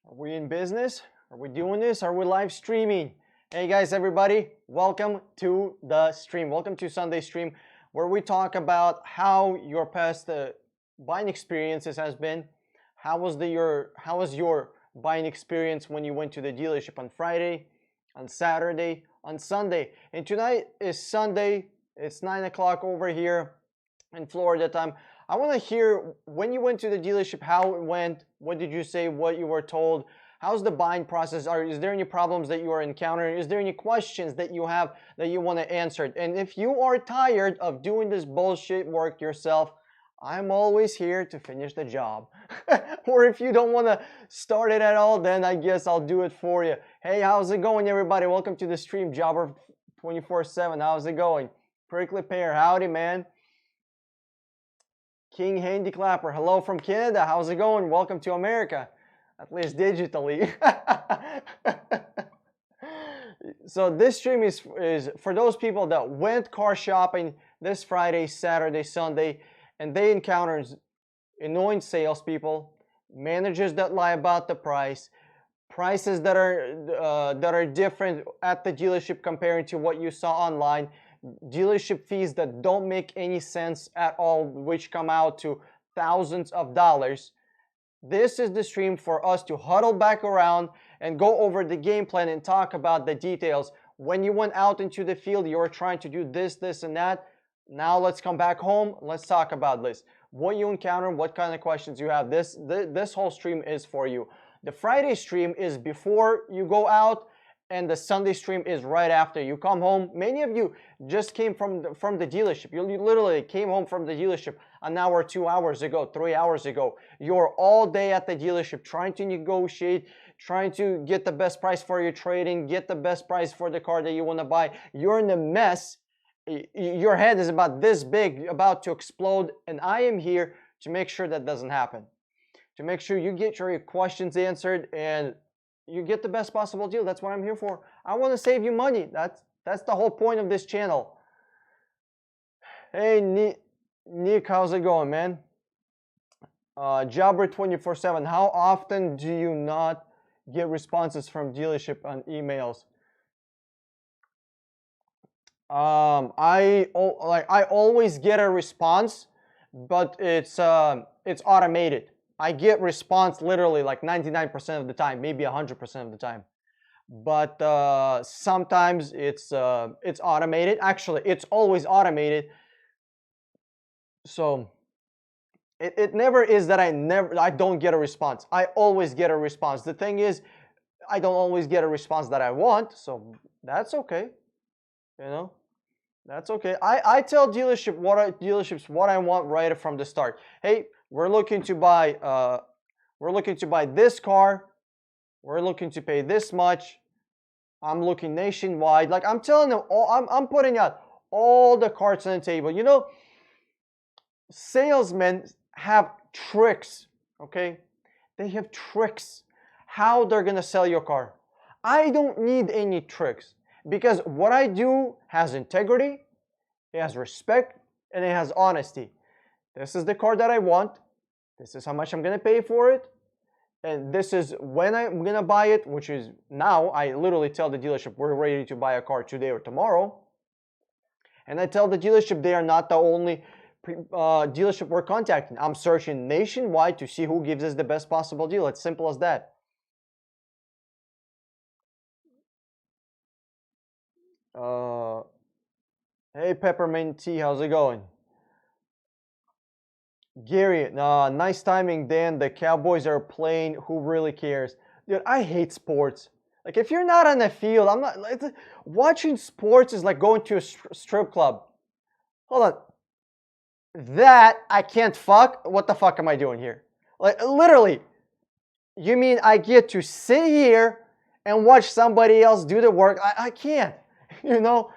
Are we in business? Are we doing this? Are we live streaming? Hey guys, everybody, welcome to the stream. Welcome to Sunday stream, where we talk about how your past buying experiences has been. How was your buying experience when you went to the dealership on Friday, on Saturday, on Sunday? And tonight is Sunday. It's 9 o'clock over here in Florida time. I want to hear when you went to the dealership, how it went, what did you say, what you were told, how's the buying process, is there any problems that you are encountering, is there any questions that you have that you want to answer? And if you are tired of doing this bullshit work yourself, I'm always here to finish the job. Or if you don't want to start it at all, then I guess I'll do it for you. Hey, how's it going, everybody? Welcome to the stream, Jobber 24/7. How's it going? Prickly Pear, howdy, man. King Handy Clapper, hello from Canada. How's it going? Welcome to America, at least digitally. So this stream is for those people that went car shopping this Friday, Saturday, Sunday, and they encountered annoying salespeople, managers that lie about the prices that are different at the dealership comparing to what you saw online, dealership fees that don't make any sense at all, which come out to thousands of dollars. This is the stream for us to huddle back around and go over the game plan and talk about the details. When you went out into the field, you were trying to do this, and that. Now let's come back home. Let's talk about this. What you encounter, what kind of questions you have. This whole stream is for you. The Friday stream is before you go out, and the Sunday stream is right after you come home. Many of you just came from the dealership. You literally came home from the dealership an hour, 2 hours ago, 3 hours ago. You're all day at the dealership trying to negotiate, trying to get the best price for your trading, get the best price for the car that you want to buy. You're in a mess. Your head is about this big, about to explode, and I am here to make sure that doesn't happen. To make sure you get your questions answered and you get the best possible deal. That's what I'm here for. I want to save you money. That's the whole point of this channel. Hey, Nick, how's it going, man? Jobber 24/7. How often do you not get responses from dealership on emails? I always get a response, but it's automated. I get response literally like 99% of the time, maybe 100% of the time. But sometimes it's automated. Actually, it's always automated. So it never is that I don't get a response. I always get a response. The thing is, I don't always get a response that I want, so that's okay. You know, that's okay. I tell dealerships what I want right from the start. Hey, we're looking to buy this car. We're looking to pay this much. I'm looking nationwide. Like I'm telling them, I'm putting out all the cards on the table. You know, salesmen have tricks, okay? They have tricks how they're gonna sell your car. I don't need any tricks because what I do has integrity, it has respect, and it has honesty. This is the car that I want. This is how much I'm gonna pay for it. And this is when I'm gonna buy it, which is now. I literally tell the dealership we're ready to buy a car today or tomorrow. And I tell the dealership they are not the only dealership we're contacting. I'm searching nationwide to see who gives us the best possible deal. It's simple as that. Hey Peppermint Tea, how's it going? Gary, nice timing, Dan. The Cowboys are playing. Who really cares? Dude, I hate sports. Like, if you're not on the field, I'm not. Watching sports is like going to a strip club. Hold on. That I can't fuck? What the fuck am I doing here? Like, literally. You mean I get to sit here and watch somebody else do the work? I can't. You know?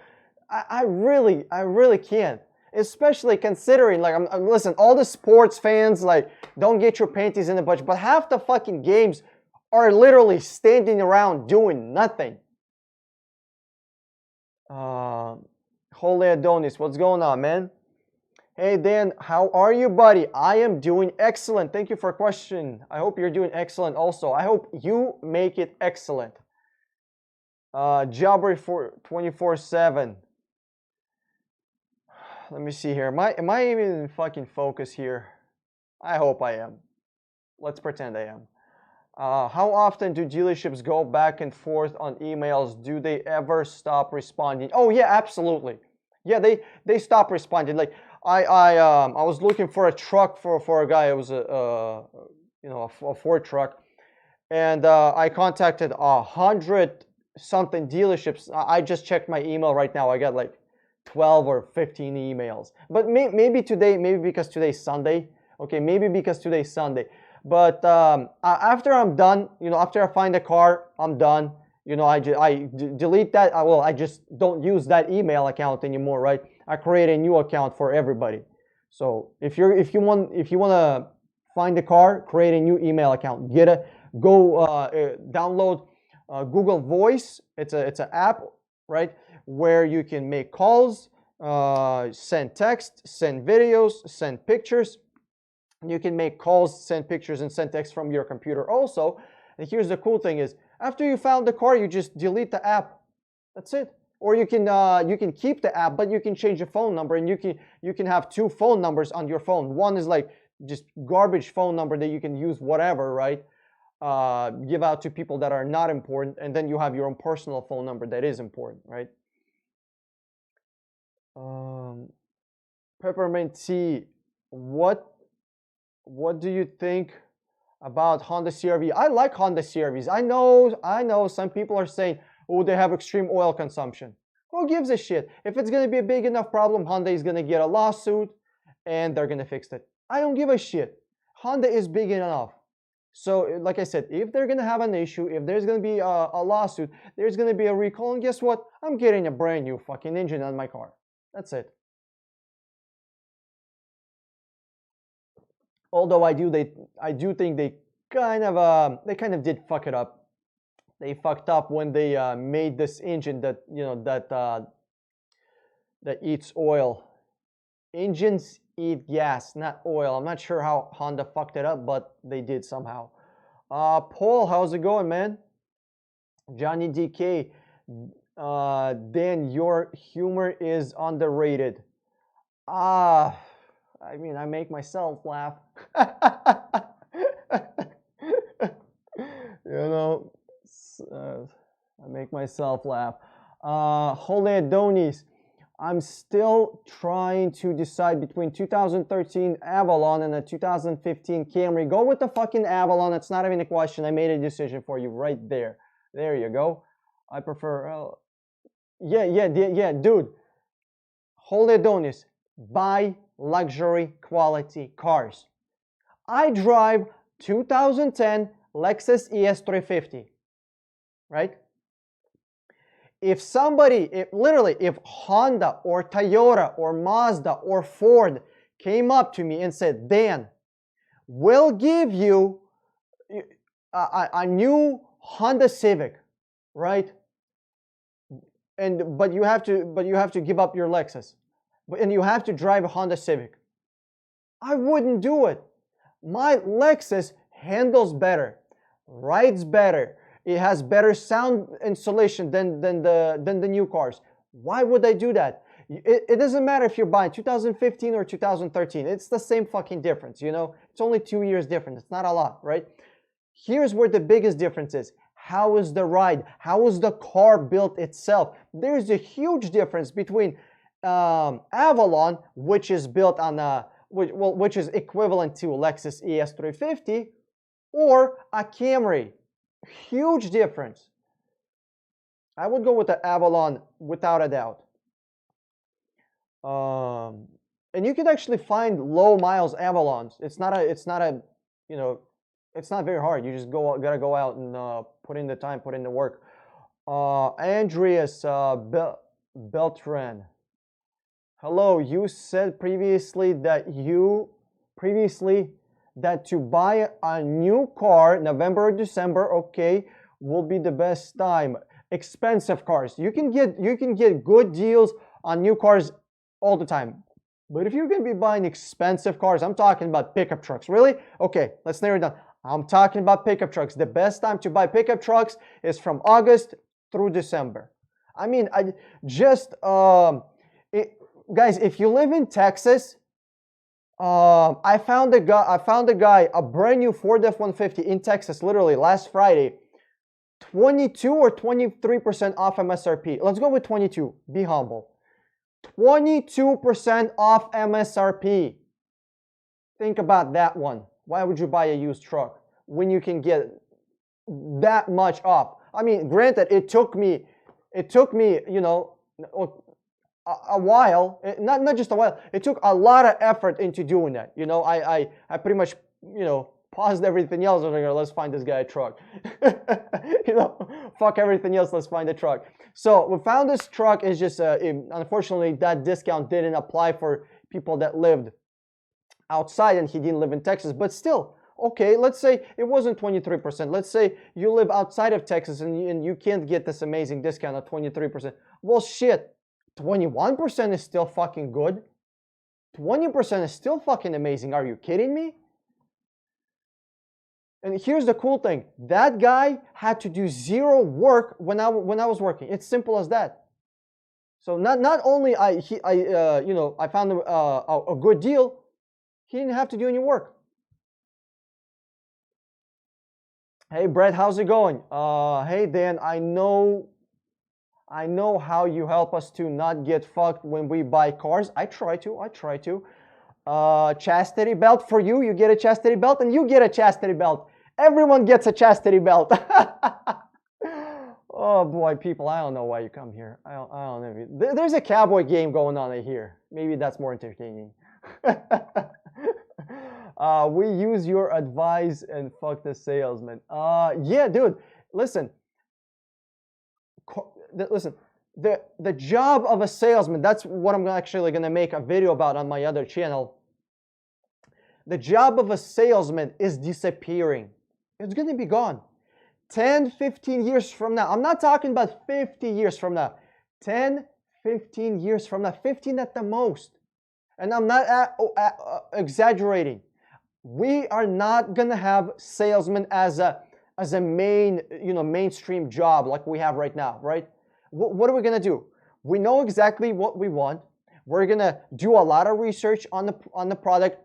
I really can't. Especially considering, like, listen, all the sports fans, like, don't get your panties in a bunch, but half the fucking games are literally standing around doing nothing. Holy Adonis, what's going on, man? Hey Dan, how are you, buddy? I am doing excellent. Thank you for a question. I hope you're doing excellent also. I hope you make it excellent. Jobbery for 24/7. Let me see here. Am I even in fucking focus here? I hope I am. Let's pretend I am. How often do dealerships go back and forth on emails? Do they ever stop responding? Oh yeah, absolutely. Yeah, they stop responding. Like I was looking for a truck for a guy. It was a Ford truck, and I contacted 100 something dealerships. I just checked my email right now. I got like 12 or 15 emails. But maybe today, maybe because today's Sunday. Okay, maybe because today's Sunday. But after I'm done, after I find a car, I'm done. I delete that. I just don't use that email account anymore, right? I create a new account for everybody. So if you want to find a car, create a new email account. Download Google Voice. It's an app, right, where you can make calls, send text, send videos, send pictures. You can make calls, send pictures, and send text from your computer also. And here's the cool thing is, after you found the car, you just delete the app. That's it. Or you can keep the app, but you can change your phone number, and you can have two phone numbers on your phone. One is like just garbage phone number that you can use whatever, right? Give out to people that are not important, and then you have your own personal phone number that is important, right? Peppermint tea. What do you think about Honda CR-V? I like Honda CR-Vs. I know some people are saying, oh, they have extreme oil consumption. Who gives a shit? If it's going to be a big enough problem, Honda is going to get a lawsuit and they're going to fix it. I don't give a shit. Honda is big enough. So like I said, if they're going to have an issue, if there's going to be a lawsuit, there's going to be a recall, and guess what? I'm getting a brand new fucking engine on my car. That's it. Although I do think they kind of did fuck it up. They fucked up when they made this engine that that eats oil. Engines eat gas, not oil. I'm not sure how Honda fucked it up, but they did somehow. Paul, how's it going, man? Johnny DK, Dan, your humor is underrated. I mean, I make myself laugh. I make myself laugh. Holy Adonis, I'm still trying to decide between 2013 Avalon and a 2015 Camry. Go with the fucking Avalon. It's not even a question. I made a decision for you right there. There you go. I prefer... yeah, dude. Holy Adonis, buy luxury quality cars. I drive 2010 Lexus ES350, right? If Honda or Toyota or Mazda or Ford came up to me and said, Dan, we'll give you a new Honda Civic, right? But you have to give up your Lexus, and you have to drive a Honda Civic. I wouldn't do it. My Lexus handles better, rides better. It has better sound insulation than the new cars. Why would I do that? It doesn't matter if you're buying 2015 or 2013. It's the same fucking difference, It's only 2 years difference. It's not a lot, right? Here's where the biggest difference is. How is the ride? How is the car built itself? There's a huge difference between Avalon, which is built on which is equivalent to a Lexus ES350, or a Camry. Huge difference. I would go with the Avalon without a doubt. And you can actually find low miles Avalons. It's not very hard. You just gotta go out and put in the time, put in the work. Andreas Beltran. Hello, you said previously that to buy a new car, November or December, okay, will be the best time. Expensive cars. You can get good deals on new cars all the time. But if you're going to be buying expensive cars, I'm talking about pickup trucks. Really? Okay, let's narrow it down. I'm talking about pickup trucks. The best time to buy pickup trucks is from August through December. I mean, guys, if you live in Texas, I found a guy, a brand new Ford F-150 in Texas, literally last Friday, 22 or 23% off MSRP. Let's go with 22. Be humble. 22% off MSRP. Think about that one. Why would you buy a used truck when you can get that much off? I mean, granted, it took me, you know, a while, not just a while. It took a lot of effort into doing that. You know, I pretty much, you know, paused everything else. I was like, let's find this guy a truck. You know, fuck everything else. Let's find a truck. So we found this truck. It's just, unfortunately, that discount didn't apply for people that lived outside and he didn't live in Texas. But still, okay, let's say it wasn't 23%. Let's say you live outside of Texas and you can't get this amazing discount of 23%. Well, shit. 21% is still fucking good. 20% is still fucking amazing. Are you kidding me? And here's the cool thing. That guy had to do zero work when I was working. It's simple as that. So not only I found a good deal, he didn't have to do any work. Hey Brett, how's it going? Hey Dan, I know how you help us to not get fucked when we buy cars. I try to. Chastity belt for you. You get a chastity belt and you get a chastity belt. Everyone gets a chastity belt. Oh boy, people, I don't know why you come here. I don't know. There's a cowboy game going on here. Maybe that's more entertaining. We use your advice and fuck the salesman. Yeah, dude, listen. The job of a salesman, that's what I'm actually going to make a video about on my other channel. The job of a salesman is disappearing. It's going to be gone. 10, 15 years from now. I'm not talking about 50 years from now. 10, 15 years from now. 15 at the most. And I'm not exaggerating. We are not going to have salesmen as a main, mainstream job like we have right now, right? What are we going to do? We know exactly what we want. We're going to do a lot of research on the product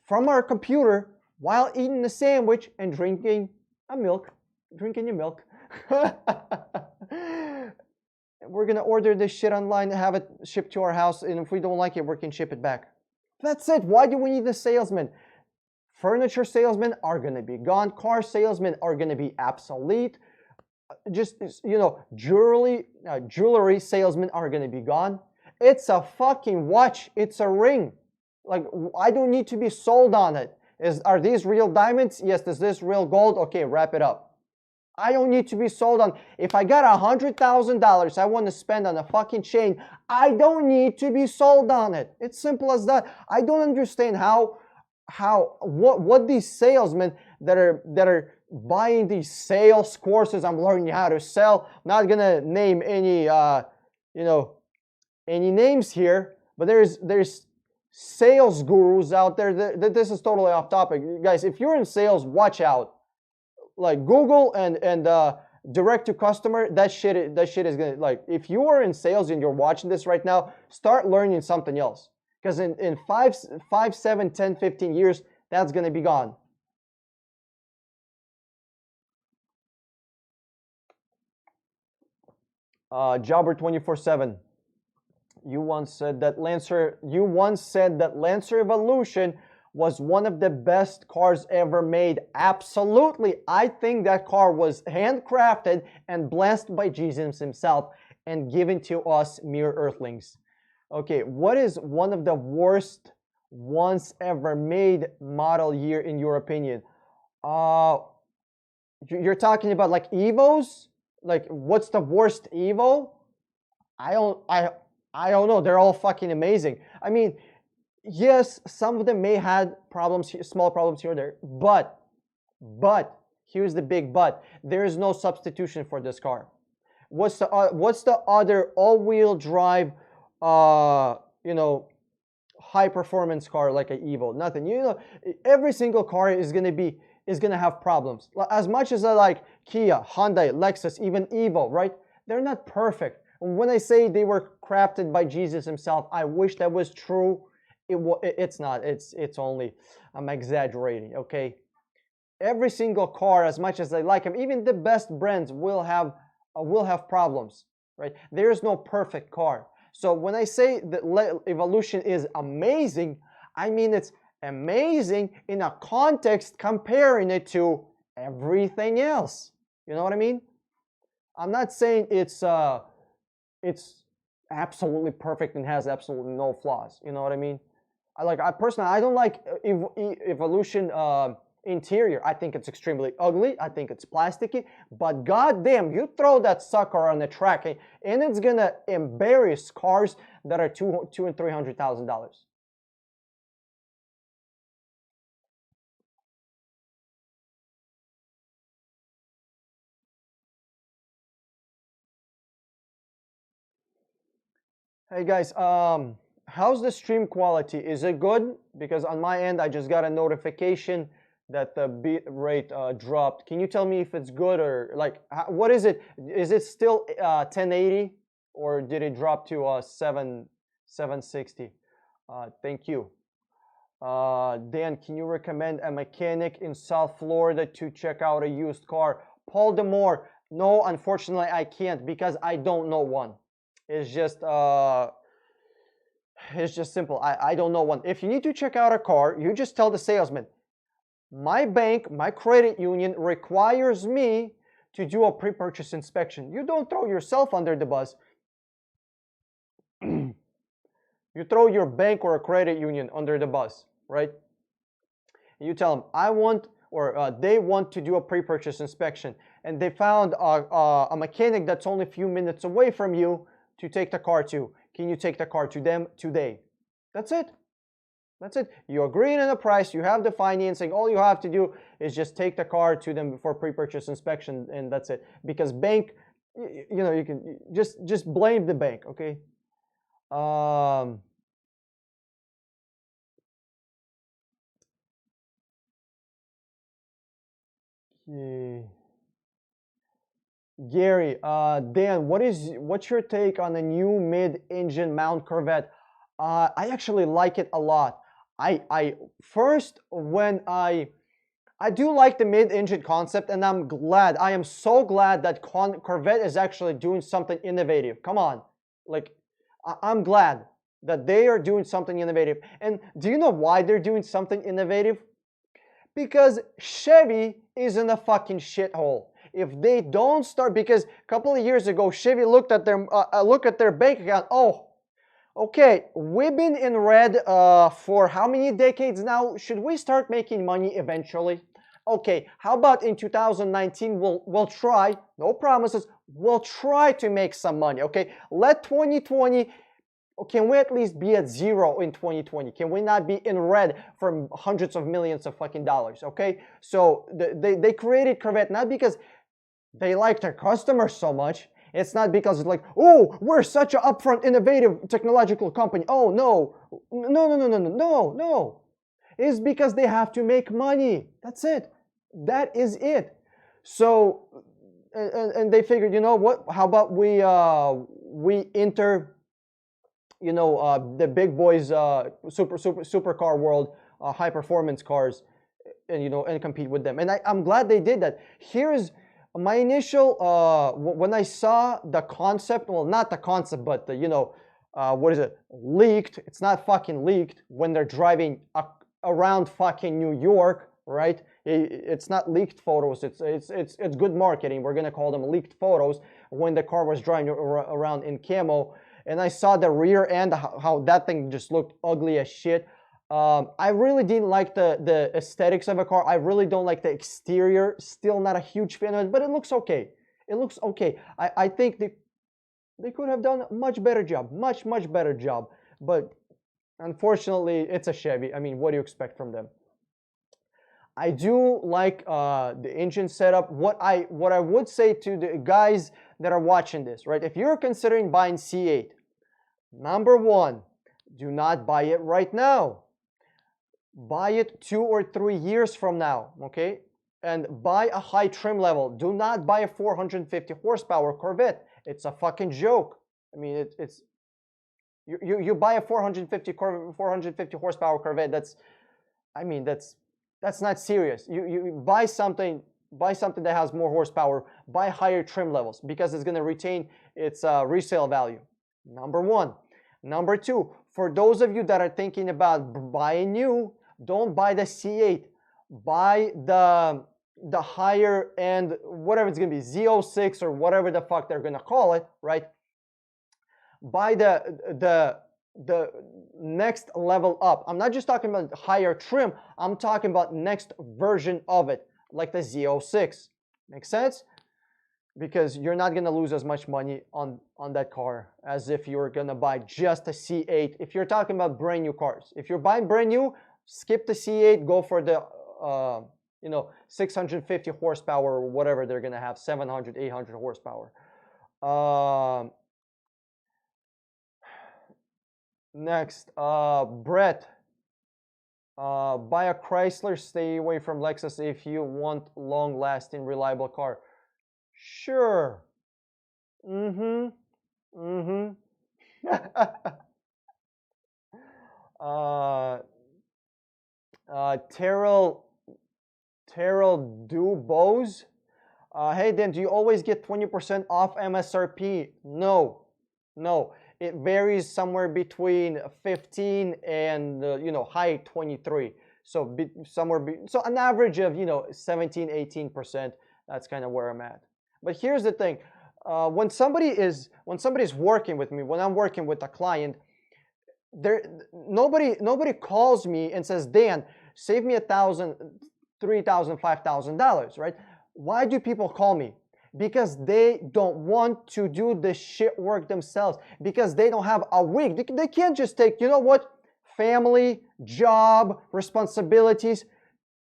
from our computer while eating the sandwich and drinking your milk. We're going to order this shit online and have it shipped to our house. And if we don't like it, we can ship it back. That's it. Why do we need a salesman? Furniture salesmen are going to be gone. Car salesmen are going to be obsolete. Just, jewelry salesmen are going to be gone. It's a fucking watch. It's a ring. Like, I don't need to be sold on it. Are these real diamonds? Yes. Is this real gold? Okay, wrap it up. I don't need to be sold on. If I got $100,000 I want to spend on a fucking chain, I don't need to be sold on it. It's simple as that. I don't understand what these salesmen that are buying these sales courses. I'm learning how to sell. Not gonna name any any names here, but there's sales gurus out there. This is totally off topic, guys. If you're in sales, watch out. Like Google and direct to customer, that shit is gonna, like, if you are in sales and you're watching this right now, start learning something else. Because in 5, 7, 10, 15 years, that's going to be gone. Jobber 24/7. You once said that Lancer Evolution was one of the best cars ever made. Absolutely. I think that car was handcrafted and blessed by Jesus himself and given to us mere earthlings. Okay, what is one of the worst once ever made model year in your opinion? You're talking about like Evos? Like, what's the worst Evo? I don't know. They're all fucking amazing. I mean, yes, some of them may had problems, small problems here or there, but here's the big but. There is no substitution for this car. What's the other all-wheel drive, high performance car like an Evo. Nothing. You know, every single car is gonna have problems. As much as I like Kia, Hyundai, Lexus, even Evo, right? They're not perfect. When I say they were crafted by Jesus himself, I wish that was true. It's not. It's only, I'm exaggerating, okay? Every single car, as much as I like them, even the best brands will have problems, right? There is no perfect car. So when I say that evolution is amazing, I mean it's amazing in a context comparing it to everything else. You know what I mean? I'm not saying it's absolutely perfect and has absolutely no flaws. You know what I mean? I personally, I don't like evolution interior. I think it's extremely ugly. I think it's plasticky. But goddamn, you throw that sucker on the track and it's gonna embarrass cars that are $200,000 and $300,000. Hey guys, how's the stream quality? Is it good? Because on my end, I just got a notification that the bit rate dropped. Can you tell me if it's good or like what is it? Is it still 1080 or did it drop to 760? Thank you. Dan, can you recommend a mechanic in South Florida to check out a used car? Paul Demore, no, unfortunately I can't because I don't know one. It's just simple. I don't know one. If you need to check out a car, you just tell the salesman, my bank, my credit union requires me to do a pre-purchase inspection. You don't throw yourself under the bus. You throw your bank or a credit union under the bus, right? You tell them, I want, or they want to do a pre-purchase inspection, and they found a mechanic that's only a few minutes away from you to take the car to. Can you take the car to them today? That's it. That's it. You agree on the price, you have the financing, all you have to do is just take the car to them for pre-purchase inspection, and that's it. Because bank, you know, you can just blame the bank, okay? Gary, Dan, what's your take on the new mid-engine mount Corvette? I actually like it a lot. I first when I do like the mid-engine concept, and I am so glad that Corvette is actually doing something innovative. Come on, like I'm glad that they are doing something innovative. And do you know why they're doing something innovative? Because Chevy is in a fucking shithole. If they don't start, because a couple of years ago, Chevy looked at their bank account. Oh, okay, we've been in red for how many decades now? Should we start making money eventually? Okay, how about in 2019 we'll try, no promises, we'll try to make some money, okay? Let 2020, can we at least be at zero in 2020? Can we not be in red for hundreds of millions of fucking dollars, okay? So they created Corvette not because they like their customers so much. It's not because it's like, oh, we're such an upfront, innovative, technological company. Oh, no. No. It's because they have to make money. That's it. That is it. So, and they figured, you know what? How about we enter, you know, the big boys, supercar world, high performance cars, and you know, and compete with them. And I'm glad they did that. Here's my initial when I saw the concept, well, not the concept, but the, you know, what is it, leaked? It's not fucking leaked when they're driving around fucking New York, right? It's not leaked photos. It's good marketing. We're gonna call them leaked photos when the car was driving around in camo. And I saw the rear end, how that thing just looked ugly as shit. I really didn't like the aesthetics of a car. I really don't like the exterior. Still not a huge fan of it, but it looks okay. It looks okay. I think they could have done a much better job. Much better job. But unfortunately, it's a Chevy. I mean, what do you expect from them? I do like the engine setup. What I would say to the guys that are watching this, right? If you're considering buying C8, number one, Do not buy it right now. Buy it 2 or 3 years from now, okay? And buy a high trim level. Do not buy a 450 horsepower Corvette. It's a fucking joke. I mean, it's you buy a 450 horsepower Corvette. That's not serious. You buy something that has more horsepower. Buy higher trim levels because it's gonna retain its resale value. Number one. Number two, for those of you that are thinking about buying new, don't buy the C8. Buy the higher end, whatever it's gonna be, Z06 or whatever the fuck they're gonna call it, right? Buy the next level up. I'm not just talking about higher trim. I'm talking about next version of it, like the Z06. Make sense? Because you're not gonna lose as much money on that car as if you're gonna buy just a C8. If you're talking about brand new cars, if you're buying brand new, skip the C8, go for the 650 horsepower or whatever they're gonna have, 700, 800 horsepower. Next, Brett, buy a Chrysler, stay away from Lexus if you want long-lasting, reliable car. Sure. Mm-hmm. Mm-hmm. Terrell Dubose. Hey, Dan, do you always get 20% off MSRP? No. It varies somewhere between 15 and high 23. So so an average of 17, 18%. That's kind of where I'm at. But here's the thing: when somebody's working with me, when I'm working with a client, nobody calls me and says, Dan, save me $1,000, $3,000, $5,000, right? Why do people call me? Because they don't want to do the shit work themselves. Because they don't have a week. They can't just take, family, job, responsibilities.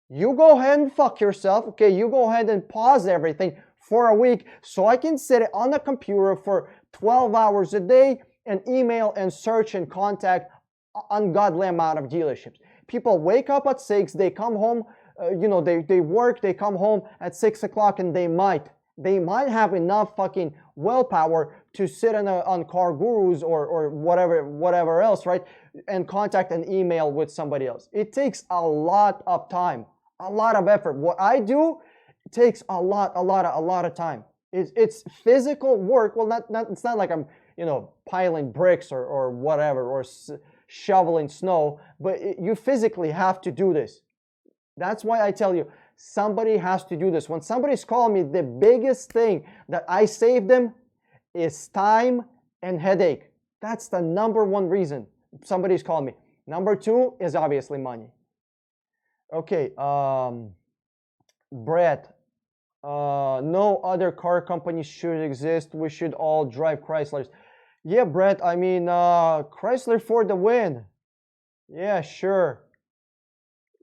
You go ahead and fuck yourself, okay? You go ahead and pause everything for a week so I can sit on the computer for 12 hours a day and email and search and contact ungodly amount of dealerships. People wake up at 6, they come home, they work, they come home at 6 o'clock, and they might have enough fucking willpower to sit on Car Gurus or whatever else, right? And contact and email with somebody else. It takes a lot of time, a lot of effort. What I do takes a lot of time. It's physical work. Well, it's not like I'm piling bricks or whatever or shoveling snow, but you physically have to do this. That's why I tell you, somebody has to do this. When somebody's calling me, the biggest thing that I save them is time and headache. That's the number one reason somebody's calling me. Number two is obviously money. Okay, Brett, no other car company should exist. We should all drive Chryslers. Yeah, Brett, I mean, Chrysler for the win. Yeah, sure.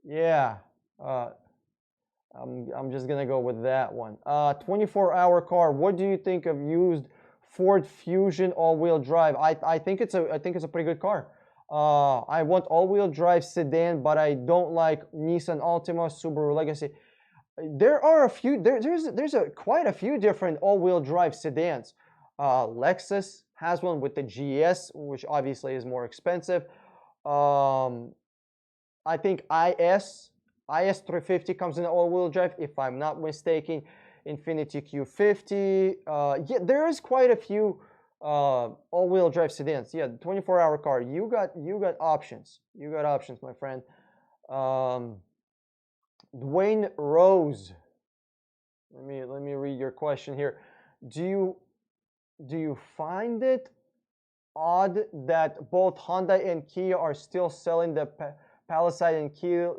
Yeah. I'm just gonna go with that one. 24-hour car. What do you think of used Ford Fusion all-wheel drive? I think it's a pretty good car. I want all-wheel drive sedan, but I don't like Nissan Altima, Subaru Legacy. There are a few. There's quite a few different all-wheel drive sedans. Lexus has one with the GS, which obviously is more expensive. I think IS350 comes in all-wheel drive, if I'm not mistaken. Infiniti Q50. Yeah, there is quite a few all-wheel drive sedans. Yeah, 24-hour car. You got options. You got options, my friend. Dwayne Rose. Let me read your question here. Do you find it odd that both Honda and Kia are still selling the Palisade and Kia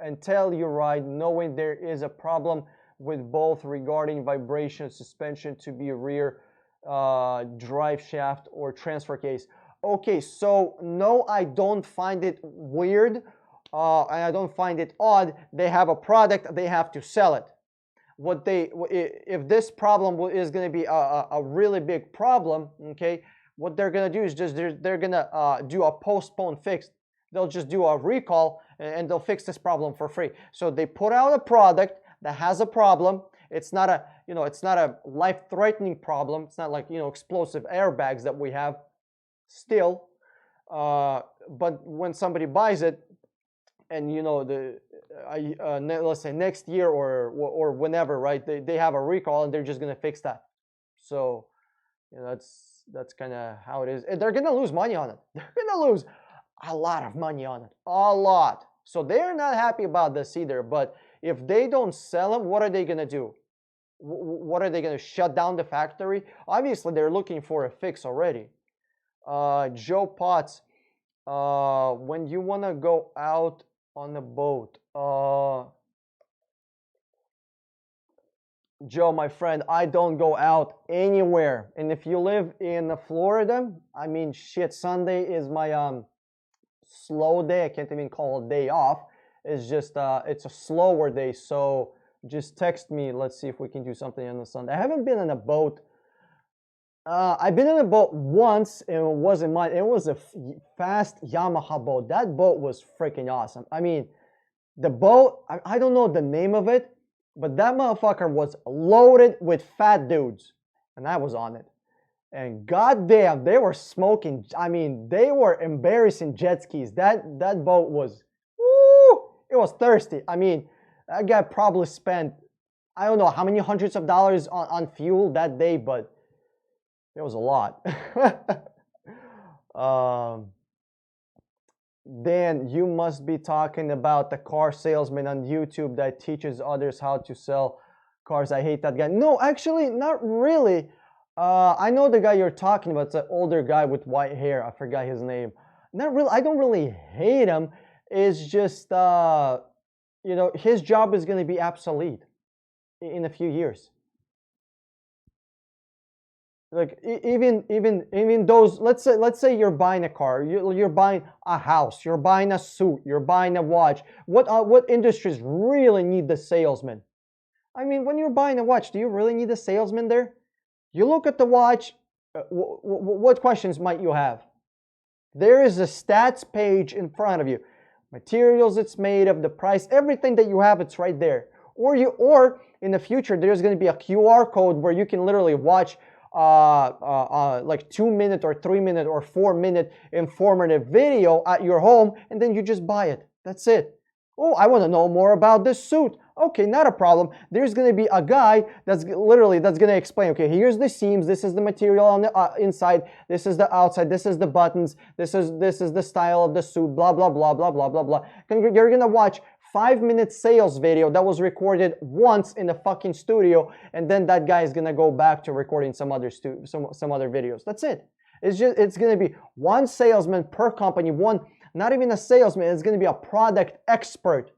and Telluride, knowing there is a problem with both regarding vibration, suspension to be rear drive shaft or transfer case? Okay, so no, I don't find it weird and I don't find it odd. They have a product, they have to sell it. If this problem is going to be a really big problem, okay, what they're gonna do is just they're gonna do a postpone fix. They'll just do a recall and they'll fix this problem for free. So they put out a product that has a problem. It's not a, it's not a life-threatening problem. It's not like, explosive airbags that we have still. But when somebody buys it, and let's say next year or whenever, right? They have a recall and they're just gonna fix that. So, that's kind of how it is. And they're gonna lose money on it. They're gonna lose a lot of money on it, a lot. So they're not happy about this either. But if they don't sell them, what are they gonna do? What are they gonna shut down the factory? Obviously, they're looking for a fix already. Joe Potts, when you wanna go out on a boat, Joe, my friend, I don't go out anywhere. And if you live in Florida, I mean, shit, Sunday is my slow day. I can't even call it day off. It's just it's a slower day. So just text me. Let's see if we can do something on the Sunday. I haven't been on a boat. I've been on a boat once, and it wasn't mine. It was a fast Yamaha boat. That boat was freaking awesome. I mean, the boat, I don't know the name of it, but that motherfucker was loaded with fat dudes, and I was on it. And goddamn, they were smoking. I mean, they were embarrassing jet skis. That boat was, woo, it was thirsty. I mean, that guy probably spent, I don't know how many hundreds of dollars on fuel that day, but it was a lot. Dan, you must be talking about the car salesman on YouTube that teaches others how to sell cars. I hate that guy. No, actually, not really. I know the guy you're talking about. It's an older guy with white hair. I forgot his name. Not really. I don't really hate him. It's just, his job is going to be obsolete in a few years. Like even those, let's say you're buying a car, you're buying a house, you're buying a suit, you're buying a watch. What industries really need the salesman? I mean, when you're buying a watch, do you really need a salesman there? You look at the watch, what questions might you have? There is a stats page in front of you. Materials it's made of, the price, everything that you have, it's right there. Or in the future, there's going to be a QR code where you can literally watch like 2-minute or 3-minute or 4-minute informative video at your home, and then you just buy it. That's it. Oh, I want to know more about this suit. Okay, not a problem. There's going to be a guy that's going to explain, okay, here's the seams, this is the material on the inside, this is the outside, this is the buttons, this is the style of the suit, blah, blah, blah, blah, blah, blah, blah. You're going to watch 5-minute sales video that was recorded once in the fucking studio, and then that guy is going to go back to recording some other videos. That's it. It's going to be one salesman per company, not even a salesman, it's going to be a product expert.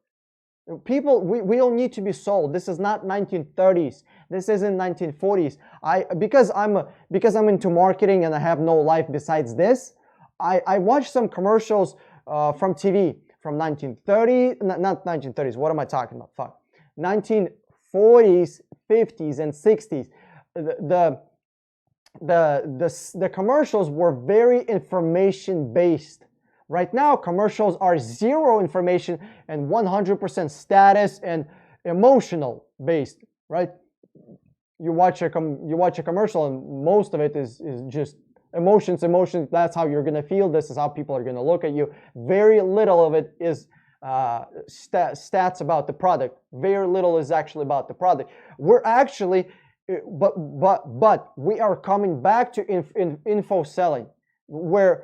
People, we don't need to be sold. This is not 1930s. This isn't 1940s. Because I'm into marketing and I have no life besides this, I watch some commercials from TV from 1930, not 1930s. What am I talking about? Fuck. 1940s, 50s, and 60s. The commercials were very information based. Right now, commercials are zero information and 100% status and emotional based, right? You watch a commercial and most of it is just emotions. That's how you're gonna feel. This is how people are gonna look at you. Very little of it is stats about the product. Very little is actually about the product. We're actually, but we are coming back to info selling. Where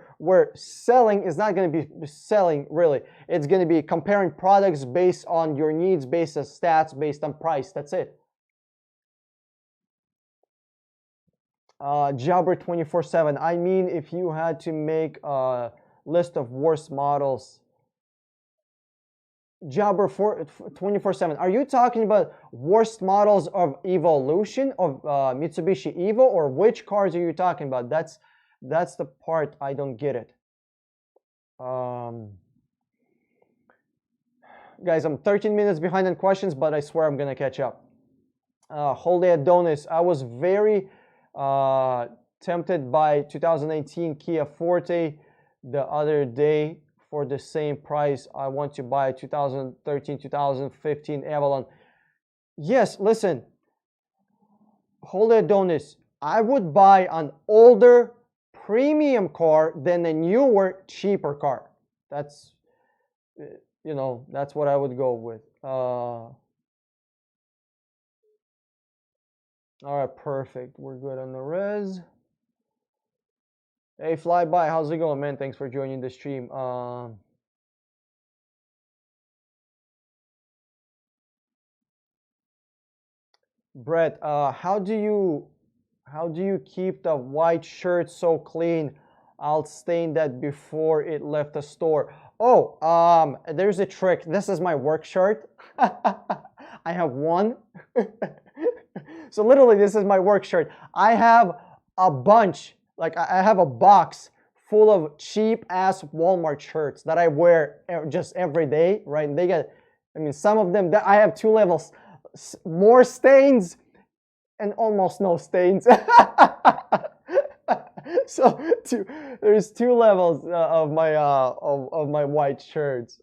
selling is not going to be selling really. It's going to be comparing products based on your needs, based on stats, based on price. That's it. Jobber 24/7. I mean, if you had to make a list of worst models. Jobber 24/7. Are you talking about worst models of Evolution, of Mitsubishi Evo, or which cars are you talking about? That's the part I don't get it. Guys, I'm 13 minutes behind on questions, but I swear I'm gonna catch up. Holy Adonis, I was very tempted by 2018 Kia Forte the other day for the same price. I want to buy a 2013, 2015 Avalon. Yes, listen, hold it, Adonis. I would buy an older premium car than a newer, cheaper car. That's, that's what I would go with. All right, perfect. We're good on the res. Hey, Flyby, how's it going, man? Thanks for joining the stream. Brett, how do you keep the white shirt so clean? I'll stain that before it left the store. Oh, there's a trick. This is my work shirt. I have one. So literally, this is my work shirt. I have a bunch, like I have a box full of cheap ass Walmart shirts that I wear just every day, right? And they get, I mean, some of them, I have two levels, more stains and almost no stains. So there's two levels of my white shirts.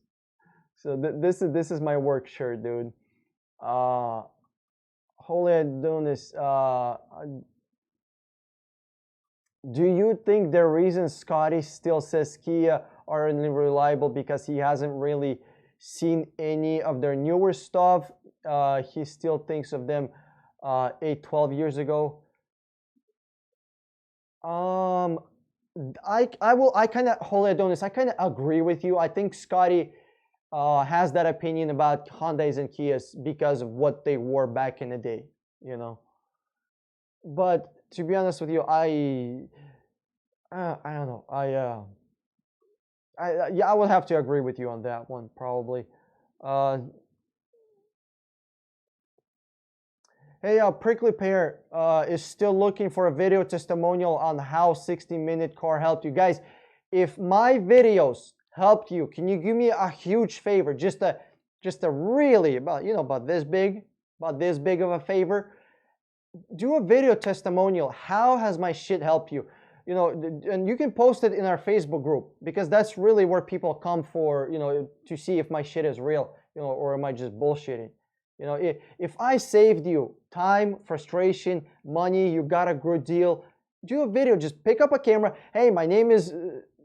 So this is my work shirt, dude. Holy Adonis, do you think the reason Scotty still says Kia are unreliable because he hasn't really seen any of their newer stuff? He still thinks of them 12 years ago. I kind of, Holy Adonis, I kind of agree with you. I think Scotty has that opinion about Hyundais and Kias because of what they were back in the day, But to be honest with you, I don't know. Yeah, I would have to agree with you on that one probably. Hey, Prickly Pear is still looking for a video testimonial on how 60-minute car helped you. Guys, if my videos helped you, can you do me a huge favor? Just a really about this big of a favor. Do a video testimonial. How has my shit helped you? And you can post it in our Facebook group because that's really where people come for, to see if my shit is real, or am I just bullshitting? If I saved you time, frustration, money, you got a good deal, do a video. Just pick up a camera. Hey, my name is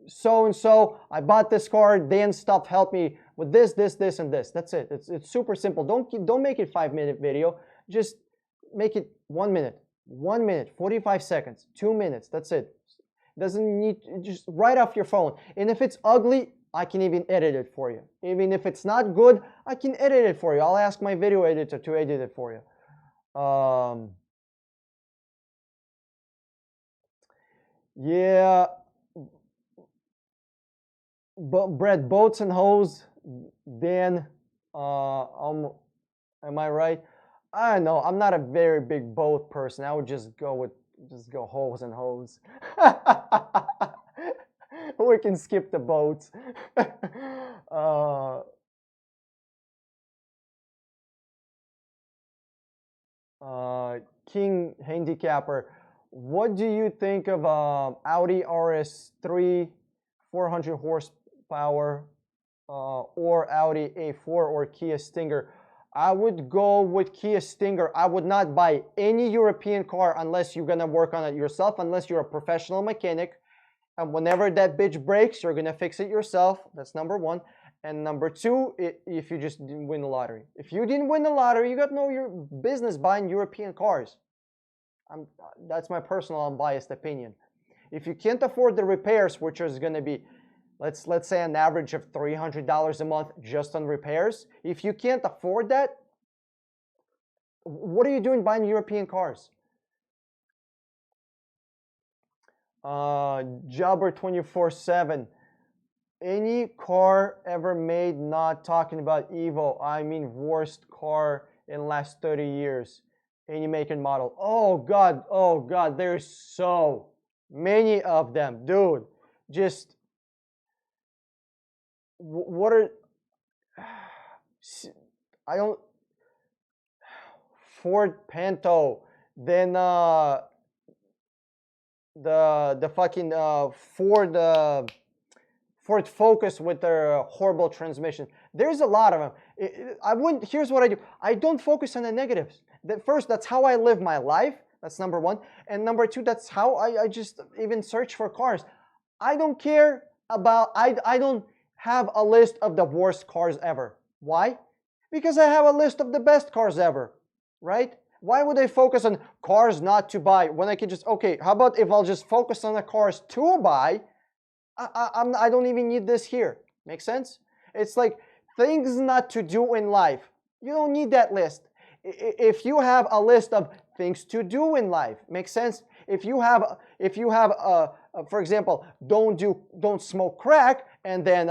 so-and-so. I bought this car. Dan Stuff helped me with this, and this. That's it. It's super simple. Don't make it 5-minute video. Just make it 1 minute, 45 seconds, 2 minutes. That's it. Doesn't need, just right off your phone. And if it's ugly, I can even edit it for you. Even if it's not good, I can edit it for you. I'll ask my video editor to edit it for you. Yeah. But Brett, boats and hose, Dan, am I right? I don't know. I'm not a very big boat person. I would just go hose and hose. We can skip the boats. King Handicapper, what do you think of Audi RS3 400 horsepower or Audi A4 or Kia Stinger? I would go with Kia Stinger. I would not buy any European car unless you're gonna work on it yourself, unless you're a professional mechanic. And whenever that bitch breaks, you're gonna fix it yourself. That's number one. And number two, if you just didn't win the lottery. If you didn't win the lottery, you got no business buying European cars. That's my personal unbiased opinion. If you can't afford the repairs, which is gonna be, let's say an average of $300 a month just on repairs. If you can't afford that, what are you doing buying European cars? Jobber 24/7. Any car ever made, not talking about Evo, I mean worst car in last 30 years. Any make and model. Oh God, there's so many of them, dude. Just what are, I don't, Ford Pinto, then the fucking Ford Focus with their horrible transmission. There's a lot of them. I wouldn't. Here's what I do. I don't focus on the negatives. First, that's how I live my life. That's number one. And number two, that's how I just even search for cars. I don't care about. I don't have a list of the worst cars ever. Why? Because I have a list of the best cars ever, right? Why would I focus on cars not to buy when I can just, okay, how about if I'll just focus on the cars to buy? I don't even need this here. Make sense? It's like things not to do in life. You don't need that list. If you have a list of things to do in life, makes sense? If you have for example, don't smoke crack and then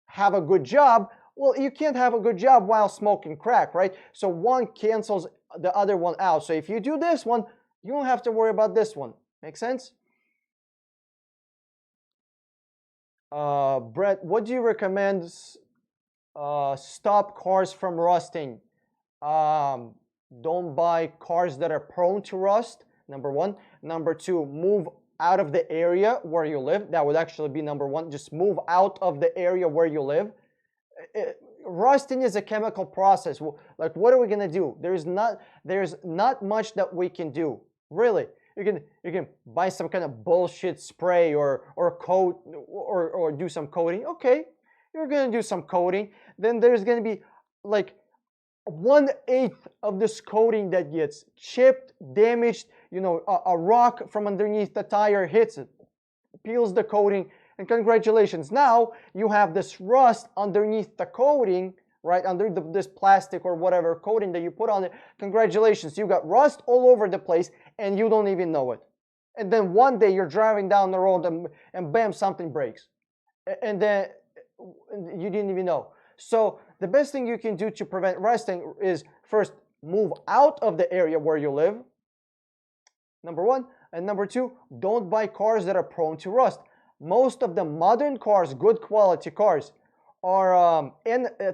have a good job. Well, you can't have a good job while smoking crack, right? So one cancels the other one out. So if you do this one, you don't have to worry about this one. Make sense? Brett, what do you recommend stop cars from rusting? Don't buy cars that are prone to rust, number one. Number two, move out of the area where you live. That would actually be number one. Just move out of the area where you live. Rusting is a chemical process. Like, what are we gonna do? There's not much that we can do, really. You can buy some kind of bullshit spray or coat or do some coating. Okay, you're gonna do some coating. Then there's gonna be like 1/8 of this coating that gets chipped, damaged. You know, a rock from underneath the tire hits it, peels the coating, and congratulations. Now you have this rust underneath the coating, right under this plastic or whatever coating that you put on it. Congratulations, you got rust all over the place and you don't even know it. And then one day you're driving down the road and bam, something breaks. And then you didn't even know. So the best thing you can do to prevent rusting is first move out of the area where you live, number one. And number two, don't buy cars that are prone to rust. Most of the modern cars, good quality cars, are I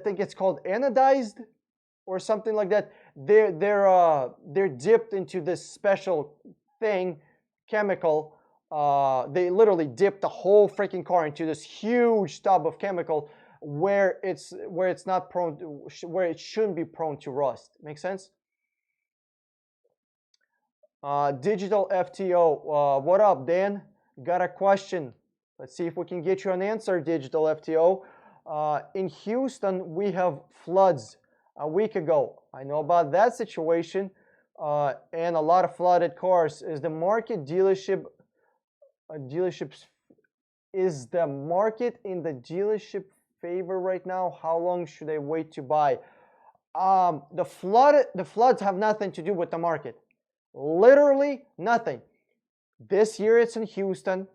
think it's called anodized or something like that. They're dipped into this special thing, chemical. They literally dip the whole freaking car into this huge tub of chemical where it's not prone to, where it shouldn't be prone to rust. Make sense? Digital FTO. What up, Dan? Got a question. Let's see if we can get you an answer, Digital FTO. In Houston, we have floods a week ago. I know about that situation and a lot of flooded cars. Is the market dealerships, is the market in the dealership favor right now? How long should I wait to buy? The floods have nothing to do with the market. Literally nothing. This year it's in Houston.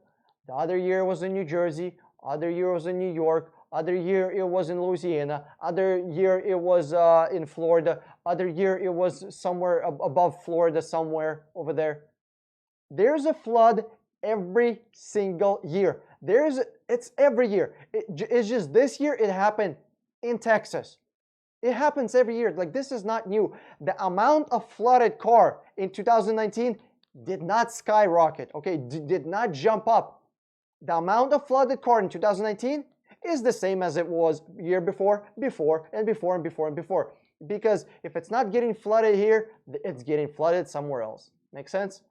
The other year was in New Jersey. Other year was in New York. Other year it was in Louisiana. Other year it was in Florida. Other year it was somewhere above Florida, somewhere over there. There's a flood every single year. It's every year. It's just this year it happened in Texas. It happens every year. Like, this is not new. The amount of flooded car in 2019 did not skyrocket. Okay, did not jump up. The amount of flooded car in 2019 is the same as it was year before, and before. Because if it's not getting flooded here, it's getting flooded somewhere else. Make sense?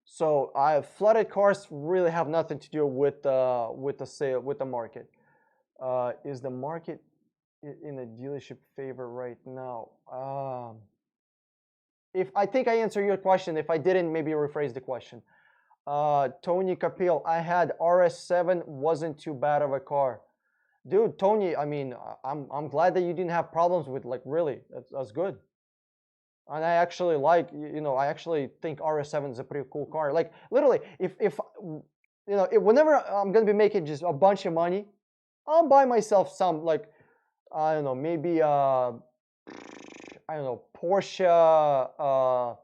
So flooded cars really have nothing to do with the market. Is the market in a dealership favor right now? If I think I answered your question. If I didn't, maybe rephrase the question. Tony Capil, I had RS7, wasn't too bad of a car. Dude, Tony, I mean, I'm glad that you didn't have problems with, like, really, that's good. And I actually like, I actually think RS7 is a pretty cool car. Like, literally, if whenever I'm gonna be making just a bunch of money, I'll buy myself some, like, I don't know, maybe Porsche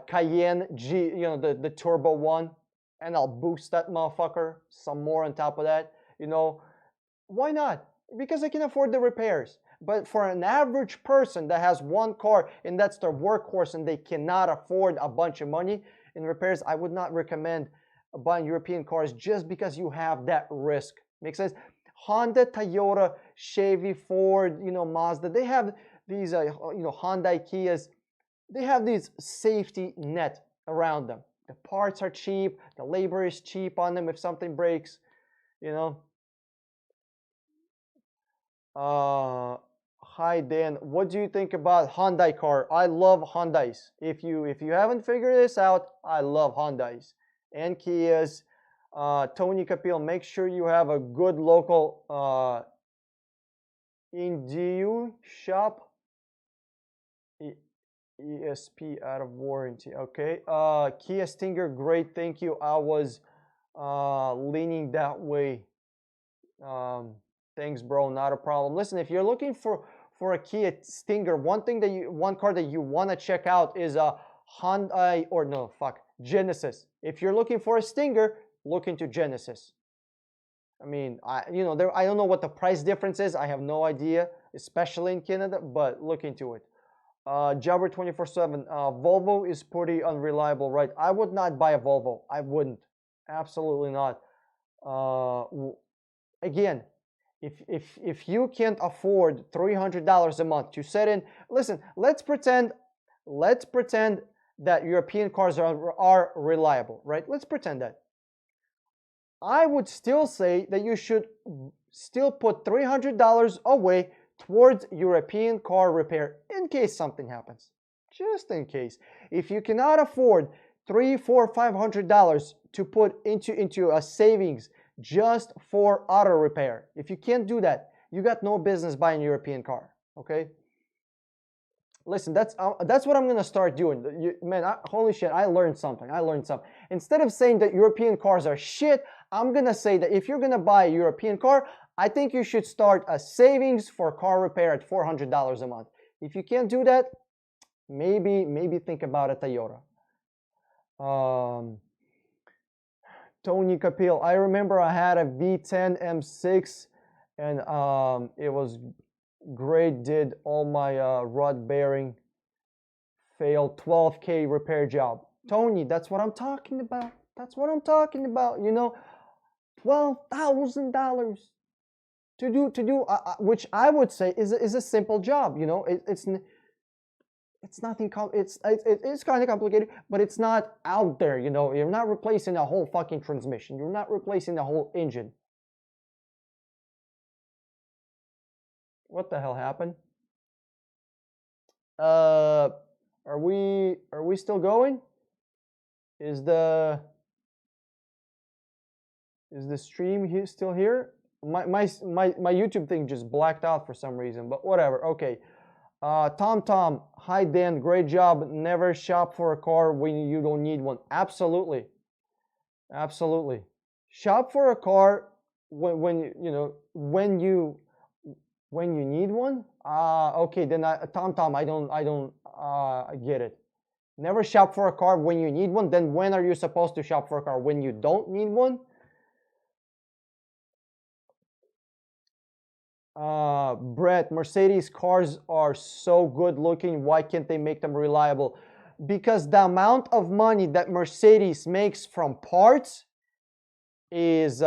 Cayenne G, the turbo one, and I'll boost that motherfucker some more on top of that. Why not? Because I can afford the repairs. But for an average person that has one car and that's their workhorse and they cannot afford a bunch of money in repairs, I would not recommend buying European cars just because you have that risk. Makes sense? Honda, Toyota, Chevy, Ford, Mazda, they have these, Hyundai, Kias, they have these safety net around them. The parts are cheap, the labor is cheap on them if something breaks, Hi Dan, what do you think about Hyundai car? I love Hyundais. If you haven't figured this out, I love Hyundais and Kias. Tony Capil, make sure you have a good local Indio shop. ESP out of warranty. Okay. Kia Stinger, great. Thank you. I was leaning that way. Thanks, bro. Not a problem. Listen, if you're looking for a Kia Stinger, one car that you want to check out is a Hyundai Genesis. If you're looking for a Stinger, look into Genesis. I mean, I don't know what the price difference is. I have no idea, especially in Canada, but look into it. Jabber 24/7. Volvo is pretty unreliable, right? I would not buy a Volvo. I wouldn't. Absolutely not. Again, if you can't afford $300 a month to set in, listen. Let's pretend that European cars are reliable, right? Let's pretend that. I would still say that you should still put $300 away towards European car repair in case something happens. Just in case. If you cannot afford $300, $400, $500 to put into a savings just for auto repair, if you can't do that, you got no business buying a European car. Okay? Listen, that's what I'm gonna start doing. Holy shit, I learned something. Instead of saying that European cars are shit, I'm gonna say that if you're gonna buy a European car, I think you should start a savings for car repair at $400 a month. If you can't do that, maybe think about a Toyota. Tony Capil, I remember I had a V10 M6 and it was great. Did all my rod bearing, failed, 12K repair job. Tony, that's what I'm talking about. $12,000 to do which I would say is a simple job. It's nothing. It's kind of complicated, but it's not out there. You're not replacing a whole fucking transmission. You're not replacing the whole engine. What the hell happened? Are we still going? Is the stream still here? My YouTube thing just blacked out for some reason, but whatever. Okay. Tom, hi Dan, great job. Never shop for a car when you don't need one. Absolutely. Shop for a car when you need one. Okay, then Tom, I don't get it. Never shop for a car when you need one. Then when are you supposed to shop for a car? When you don't need one? Brett, Mercedes cars are so good looking. Why can't they make them reliable? Because the amount of money that Mercedes makes from parts is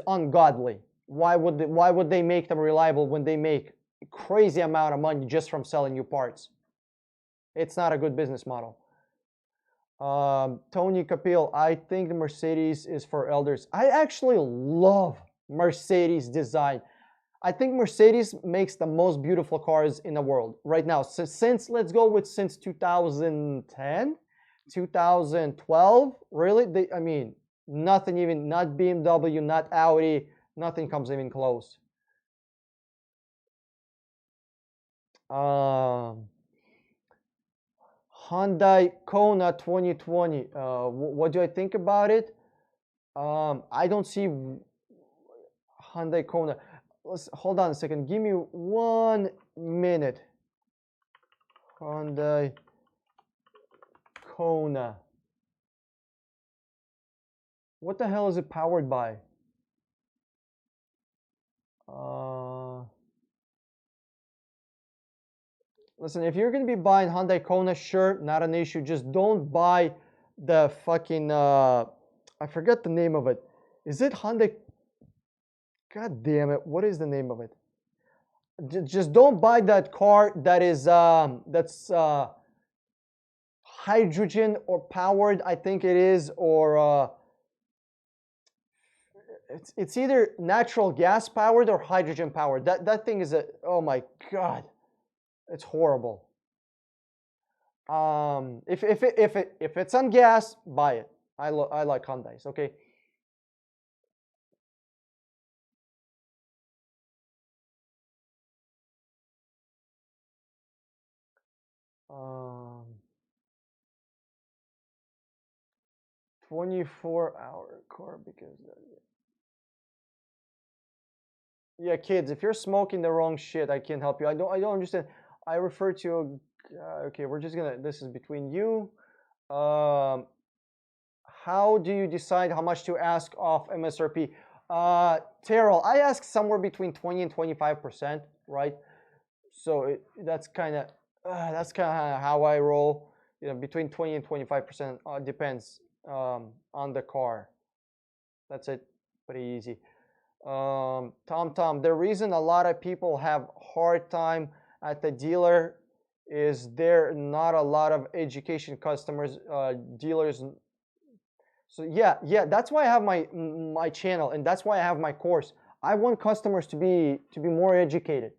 ungodly. Why would they make them reliable when they make a crazy amount of money just from selling you parts? It's not a good business model. Tony Capil, I think the Mercedes is for elders. I actually love Mercedes design. I think Mercedes makes the most beautiful cars in the world right now. So since 2010, 2012, really, nothing even, not BMW, not Audi, nothing comes even close. Hyundai Kona 2020. What do I think about it? I don't see Hyundai Kona. Hold on a second. Give me 1 minute. Hyundai Kona. What the hell is it powered by? Listen, if you're gonna be buying Hyundai Kona, sure, not an issue. Just don't buy the fucking I forget the name of it. Is it Hyundai? God damn it! What is the name of it? Just don't buy that car that is that's hydrogen or powered. I think it is, or it's either natural gas powered or hydrogen powered. That thing is a, oh my god, it's horrible. If it's on gas, buy it. I like Hyundais. Okay. Um, 24-hour car because yeah, kids, if you're smoking the wrong shit, I can't help you. I don't understand. I refer to okay, we're just gonna, this is between you. Um, how do you decide how much to ask off MSRP? Terrell, I ask somewhere between 20 and 25%, right? So that's kind of how I roll. You know, between 20 and 25%, depends on the car. That's it, pretty easy. Tom, the reason a lot of people have hard time at the dealer is there not a lot of education customers, dealers. So yeah, that's why I have my channel, and that's why I have my course. I want customers to be more educated.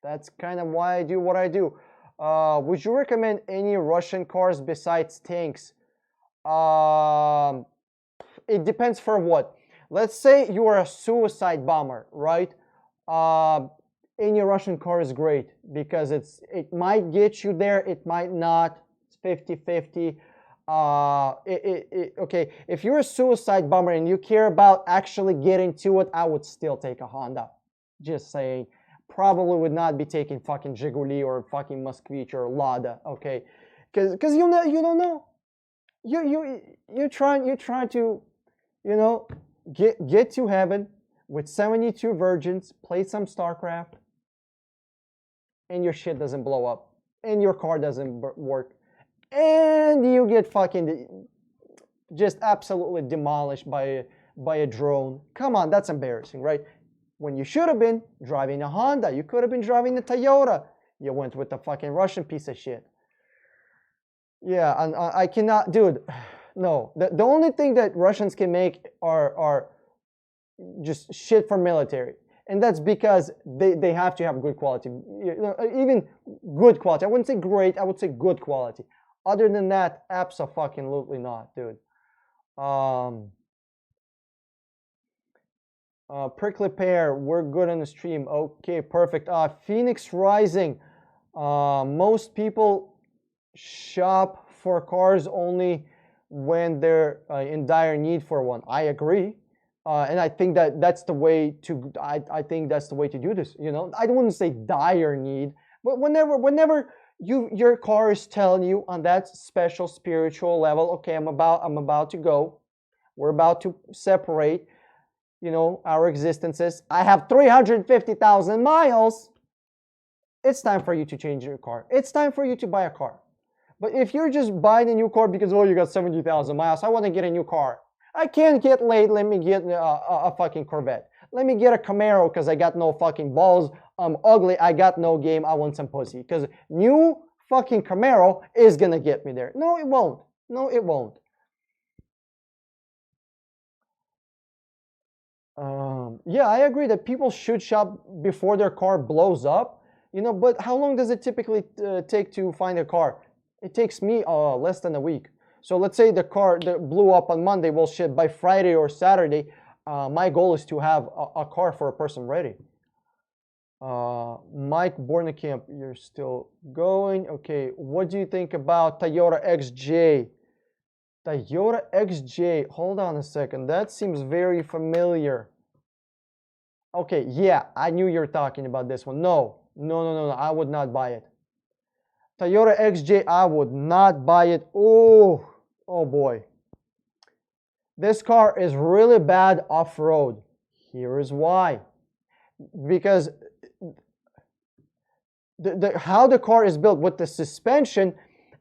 That's kind of why I do what I do. Would you recommend any Russian cars besides tanks? It depends for what. Let's say you are a suicide bomber, right? Any Russian car is great because it might get you there, it might not. It's 50-50. Okay, if you're a suicide bomber and you care about actually getting to it, I would still take a Honda. Just saying. Probably would not be taking fucking Zhiguli or fucking Moskvich or Lada, okay? Because you don't know. You're trying to, you know, get to heaven with 72 virgins, play some StarCraft, and your shit doesn't blow up, and your car doesn't work, and you get fucking just absolutely demolished by a drone. Come on, that's embarrassing, right? When you should have been driving a Honda, you could have been driving a Toyota. You went with the fucking Russian piece of shit. Yeah, and I cannot, dude. No, the only thing that Russians can make are just shit for military, and that's because they have to have good quality. You know, even good quality. I wouldn't say great. I would say good quality. Other than that, abso-fucking-lutely not, dude. Prickly Pear, we're good on the stream. Okay, perfect. Phoenix Rising. Most people shop for cars only when they're in dire need for one. I agree. And I think that's the way to. I think that's the way to do this. You know, I don't want to say dire need, but whenever your car is telling you on that special spiritual level, okay, I'm about to go. We're about to separate. You know, our existences. I have 350,000 miles. It's time for you to change your car. It's time for you to buy a car. But if you're just buying a new car because, oh, you got 70,000 miles, I want to get a new car. I can't get laid. Let me get a fucking Corvette. Let me get a Camaro because I got no fucking balls. I'm ugly. I got no game. I want some pussy. Because new fucking Camaro is going to get me there. No, it won't. No, it won't. Yeah, I agree that people should shop before their car blows up. You know, but how long does it typically take to find a car? It takes me less than a week. So let's say the car that blew up on Monday, well, shit, by Friday or Saturday, my goal is to have a car for a person ready. Mike Bornekamp, you're still going. Okay, what do you think about Toyota XJ? Toyota XJ, hold on a second. That seems very familiar. Okay, yeah, I knew you were talking about this one. No, I would not buy it. Toyota XJ, I would not buy it. Oh boy. This car is really bad off-road. Here is why. Because how the car is built with the suspension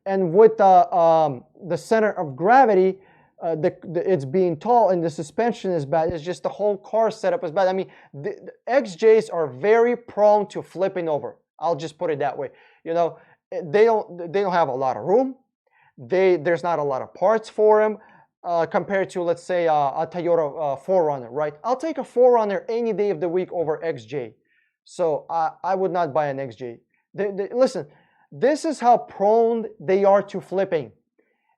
and with the center of gravity. It's being tall and the suspension is bad. It's just the whole car setup is bad. I mean, the XJs are very prone to flipping over. I'll just put it that way. You know, they don't have a lot of room. There's not a lot of parts for them compared to, let's say, a Toyota 4Runner, right? I'll take a 4Runner any day of the week over XJ. So I would not buy an XJ. Listen, this is how prone they are to flipping.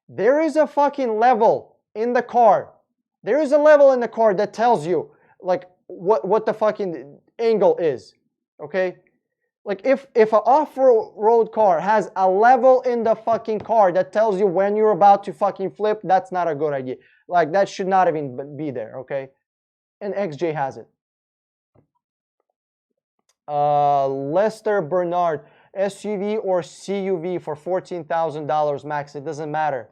There is a fucking level in the car. There is a level in the car that tells you like what the fucking angle is. Okay? Like if an off-road car has a level in the fucking car that tells you when you're about to fucking flip, that's not a good idea. Like that should not even be there, okay? And XJ has it. Lester Bernard, SUV or CUV for $14,000 max, it doesn't matter.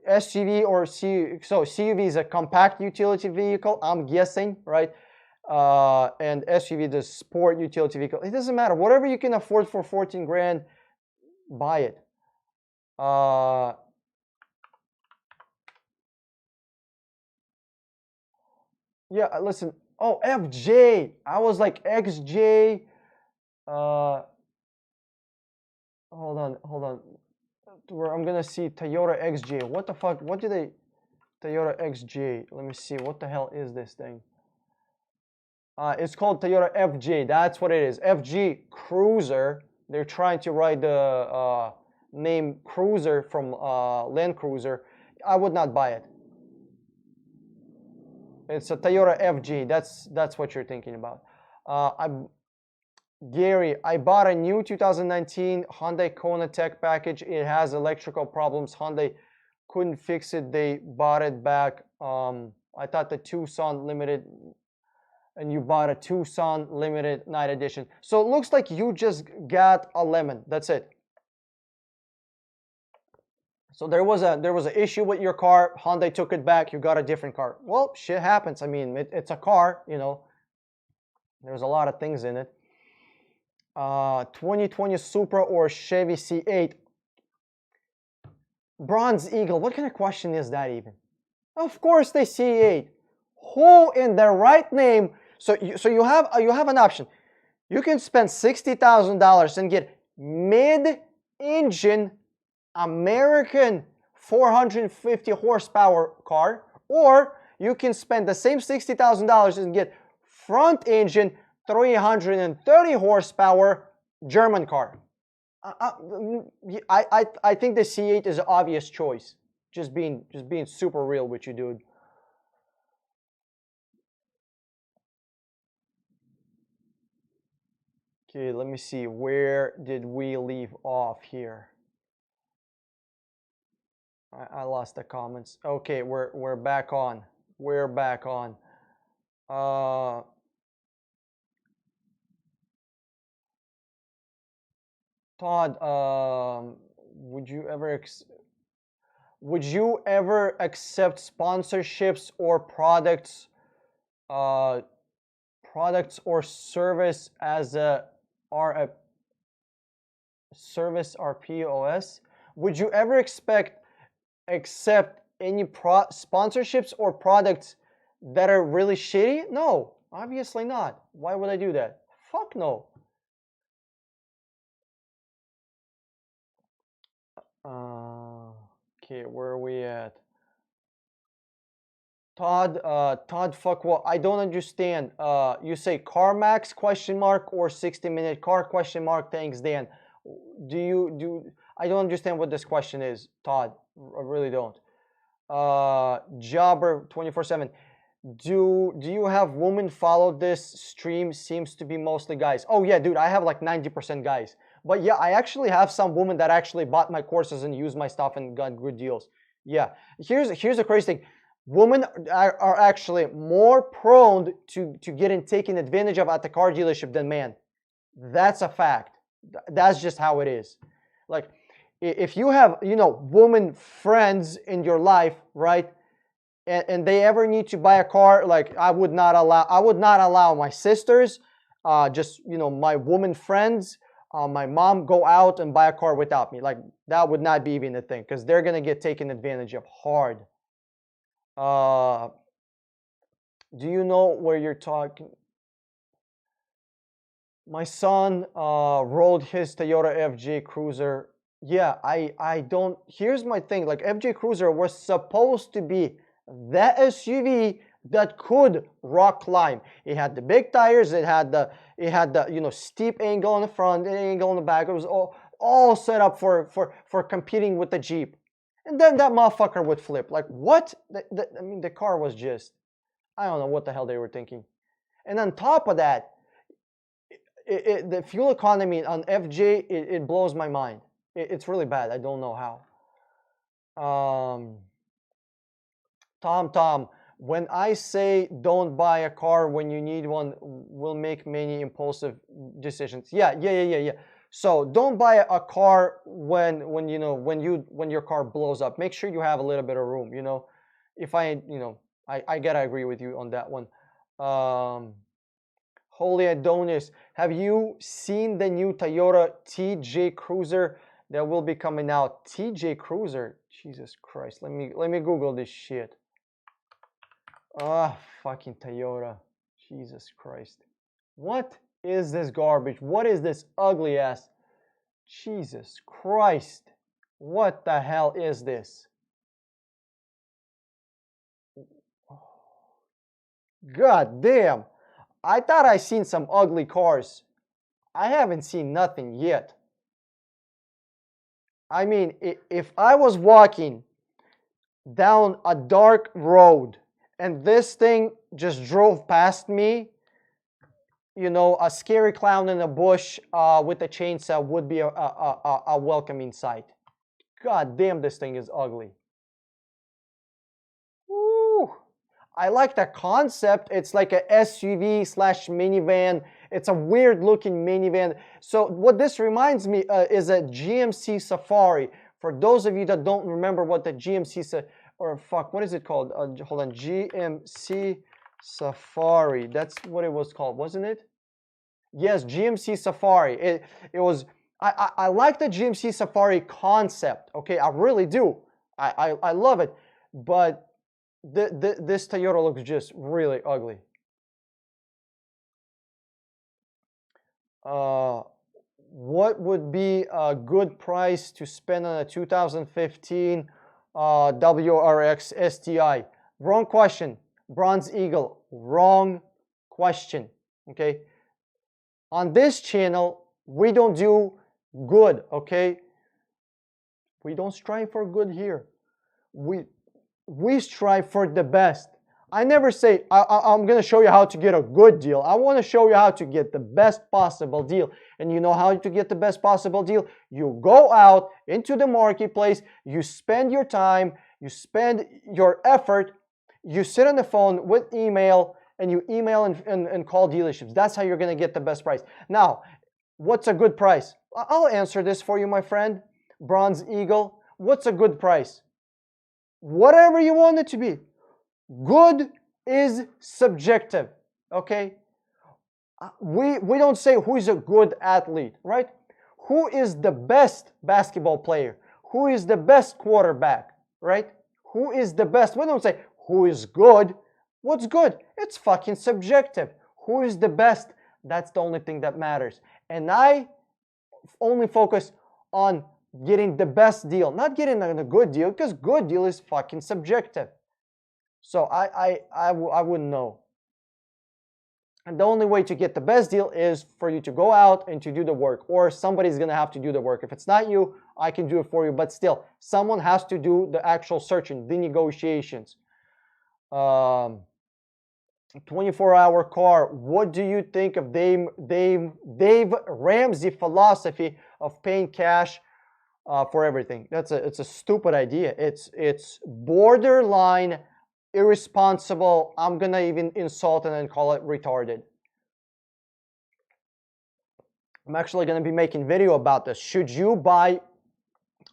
SUV or so CUV is a compact utility vehicle, I'm guessing, right? And SUV, the sport utility vehicle. It doesn't matter. Whatever you can afford for 14 grand, buy it. Yeah, listen. Oh, FJ. I was like XJ. Hold on. Where I'm gonna see Toyota XJ. What the fuck? What did they? Toyota XJ. Let me see. What the hell is this thing? It's called Toyota FJ. That's what it is. FG Cruiser. They're trying to write the name Cruiser from Land Cruiser. I would not buy it. It's a Toyota FG. That's what you're thinking about. Gary, I bought a new 2019 Hyundai Kona Tech package. It has electrical problems. Hyundai couldn't fix it. They bought it back. I thought the Tucson Limited, and you bought a Tucson Limited Night Edition. So it looks like you just got a lemon. That's it. So there was an issue with your car. Hyundai took it back. You got a different car. Well, shit happens. I mean, it's a car, you know. There's a lot of things in it. 2020 Supra or Chevy C8. Bronze Eagle. What kind of question is that even? Of course they C8. Who in their right name? So you have an option. You can spend $60,000 and get mid-engine American 450 horsepower car, or you can spend the same $60,000 and get front engine 330 horsepower German car. I think the C8 is an obvious choice. Just being super real with you, dude. Okay, let me see. Where did we leave off here? I lost the comments. Okay, we're back on. We're back on. Todd, would you ever accept sponsorships or products or service as a service or POS? Would you ever accept any sponsorships or products that are really shitty? No, obviously not. Why would I do that? Fuck no. Okay, where are we at? Todd, fuck what? I don't understand. You say CarMax question mark or 60-minute car question mark? Thanks, Dan. I don't understand what this question is, Todd. I really don't. Jobber 24/7. Do you have women follow this stream? Seems to be mostly guys. Oh yeah, dude, I have like 90% guys. But yeah, I actually have some women that actually bought my courses and used my stuff and got good deals. Yeah, here's the crazy thing. Women are actually more prone to getting taken advantage of at the car dealership than men. That's a fact. That's just how it is. Like, if you have, woman friends in your life, right, and they ever need to buy a car, like I would not allow my sisters, just, you know, my woman friends, my mom go out and buy a car without me. Like, that would not be even a thing, because they're gonna get taken advantage of hard. Do you know where you're talking? My son rode his Toyota FJ Cruiser. Yeah, I don't. Here's my thing. Like, FJ Cruiser was supposed to be that SUV that could rock climb. It had the big tires. It had the you know, steep angle on the front, angle on the back. It was all set up for competing with the Jeep. And then that motherfucker would flip. Like, what? I mean, the car was just, I don't know what the hell they were thinking. And on top of that, the fuel economy on FJ, it blows my mind. It's really bad. I don't know how. Tom, when I say don't buy a car when you need one, will make many impulsive decisions. Yeah. So don't buy a car when you know, when your car blows up. Make sure you have a little bit of room. You know, if I gotta agree with you on that one. Holy Adonis, have you seen the new Toyota TJ Cruiser that will be coming out? TJ Cruiser, Jesus Christ! Let me Google this shit. Fucking Toyota, Jesus Christ! What is this garbage? What is this ugly ass? Jesus Christ! What the hell is this? God damn! I thought I seen some ugly cars. I haven't seen nothing yet. I mean, if I was walking down a dark road and this thing just drove past me, you know, a scary clown in a bush with a chainsaw would be a welcoming sight. God damn, this thing is ugly. Woo. I like the concept. It's like a SUV slash minivan. It's a weird looking minivan. So what this reminds me is a GMC Safari. For those of you that don't remember what the GMC what is it called? Hold on, GMC Safari. That's what it was called, wasn't it? Yes, GMC Safari. It was. I like the GMC Safari concept. Okay, I really do. I love it, but this Toyota looks just really ugly. What would be a good price to spend on a 2015 WRX STI? Wrong question. Bronze Eagle. Wrong question. Okay. On this channel, we don't do good. Okay. We don't strive for good here. We strive for the best. I never say, I'm going to show you how to get a good deal. I want to show you how to get the best possible deal. And you know how to get the best possible deal? You go out into the marketplace, you spend your time, you spend your effort, you sit on the phone with email, and you email and call dealerships. That's how you're going to get the best price. Now, what's a good price? I'll answer this for you, my friend. Bronze Eagle, what's a good price? Whatever you want it to be. Good is subjective, okay? We don't say who is a good athlete, right? Who is the best basketball player? Who is the best quarterback, right? Who is the best? We don't say who is good. What's good? It's fucking subjective. Who is the best? That's the only thing that matters. And I only focus on getting the best deal, not getting a good deal, because good deal is fucking subjective. So I wouldn't know. And the only way to get the best deal is for you to go out and to do the work, or somebody's gonna have to do the work. If it's not you, I can do it for you, but still, someone has to do the actual searching, the negotiations. 24-hour car. What do you think of Dave Ramsey philosophy of paying cash for everything? It's a stupid idea. It's borderline irresponsible. I'm gonna even insult it and call it retarded. I'm actually gonna be making video about this. Should you buy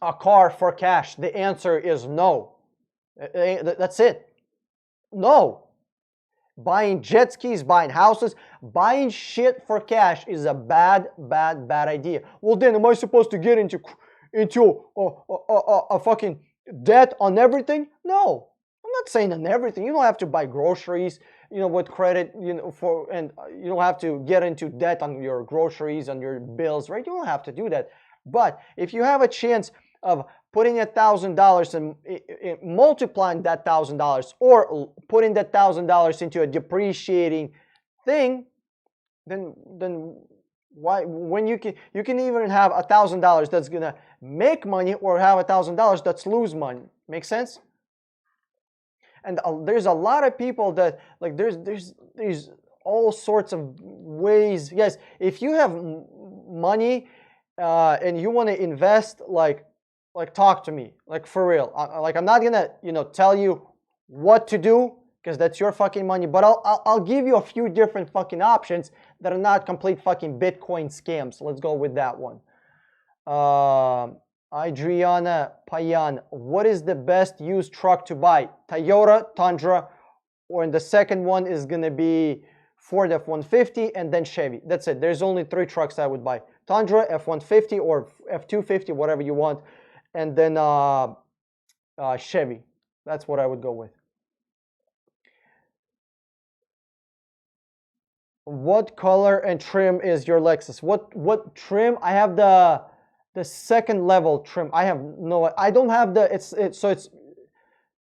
a car for cash? The answer is no. That's it. No. Buying jet skis, buying houses, buying shit for cash is a bad idea. Well, then am I supposed to get into a fucking debt on everything? No, I'm not saying on everything. You don't have to buy groceries, with credit, and you don't have to get into debt on your groceries, on your bills, right? You don't have to do that. But if you have a chance of putting $1,000 and multiplying that $1,000, or putting that $1,000 into a depreciating thing, then why, when you can even have $1,000 that's gonna make money, or have $1,000 that's lose money. Make sense? And there's a lot of people that, like, there's all sorts of ways. Yes, if you have money and you want to invest, like talk to me, like, for real. Like, I'm not gonna tell you what to do, because that's your fucking money, but I'll give you a few different fucking options that are not complete fucking Bitcoin scams. Let's go with that one. Adriana Payan, what is the best used truck to buy? Toyota Tundra, or the second one is gonna be Ford F-150, and then Chevy. That's it. There's only 3 trucks I would buy: Tundra, F-150, or F-250, whatever you want, and then Chevy. That's what I would go with. What color and trim is your Lexus? What trim? I have the second level trim. I don't have the,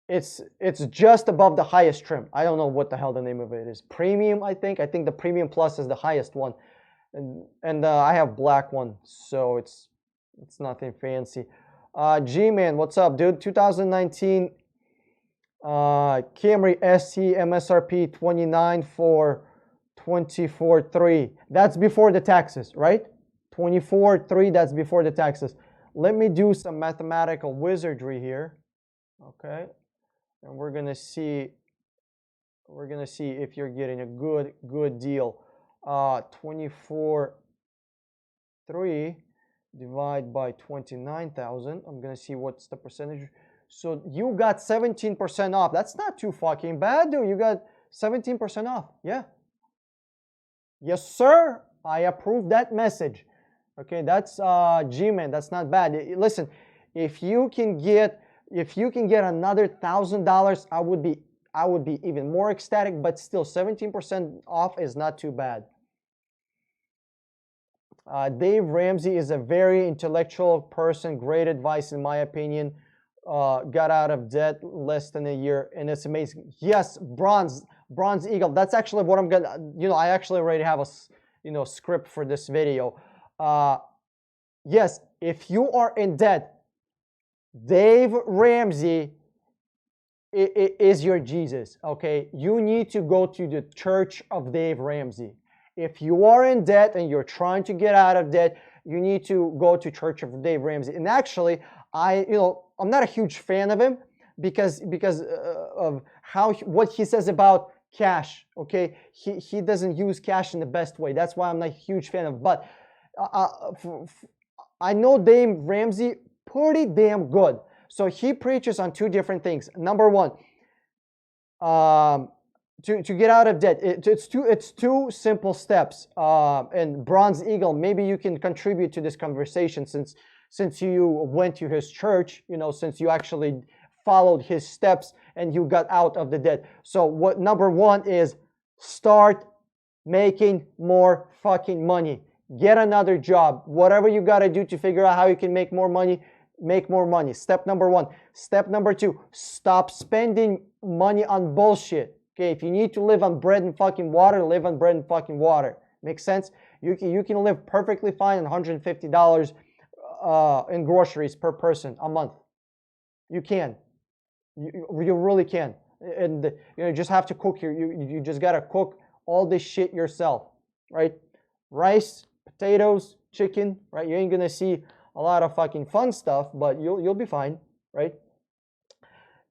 it's just above the highest trim. I don't know what the hell the name of it is. Premium, I think the Premium Plus is the highest one, and I have black one, so it's nothing fancy. G-Man, what's up, dude? 2019 Camry SE, MSRP 29 for 24.3. That's before the taxes, right? 24.3, that's before the taxes. Let me do some mathematical wizardry here. Okay, and we're gonna see if you're getting a good deal. 24.3 divide by 29,000. I'm gonna see what's the percentage. So you got 17% off. That's not too fucking bad, dude. You got 17% off. Yeah. Yes, sir. I approve that message. Okay, that's G-Man. That's not bad. Listen, if you can get another $1,000, I would be even more ecstatic. But still, 17% off is not too bad. Dave Ramsey is a very intellectual person. Great advice, in my opinion. Got out of debt less than a year, and it's amazing. Yes, Bronze Eagle. That's actually what I'm gonna. I actually already have a script for this video. Yes, if you are in debt, Dave Ramsey is your Jesus. Okay, you need to go to the Church of Dave Ramsey. If you are in debt and you're trying to get out of debt, you need to go to Church of Dave Ramsey. And actually, I'm not a huge fan of him because of what he says about cash. Okay, he doesn't use cash in the best way. That's why I'm not a huge fan of. But I know Dave Ramsey pretty damn good. So he preaches on 2 different things. Number one, to get out of debt, it's two simple steps. And Bronze Eagle, maybe you can contribute to this conversation since you went to his church, since you actually followed his steps and you got out of the debt. So what number 1 is, start making more fucking money. Get another job. Whatever you got to do to figure out how you can make more money, make more money. Step number 1. Step number 2, stop spending money on bullshit. Okay, if you need to live on bread and fucking water, live on bread and fucking water. Makes sense? You can live perfectly fine on $150 in groceries per person a month. You can. You really can. And you just have to cook. You just gotta cook all this shit yourself, right? Rice, potatoes, chicken, right? You ain't gonna see a lot of fucking fun stuff, but you'll be fine, right?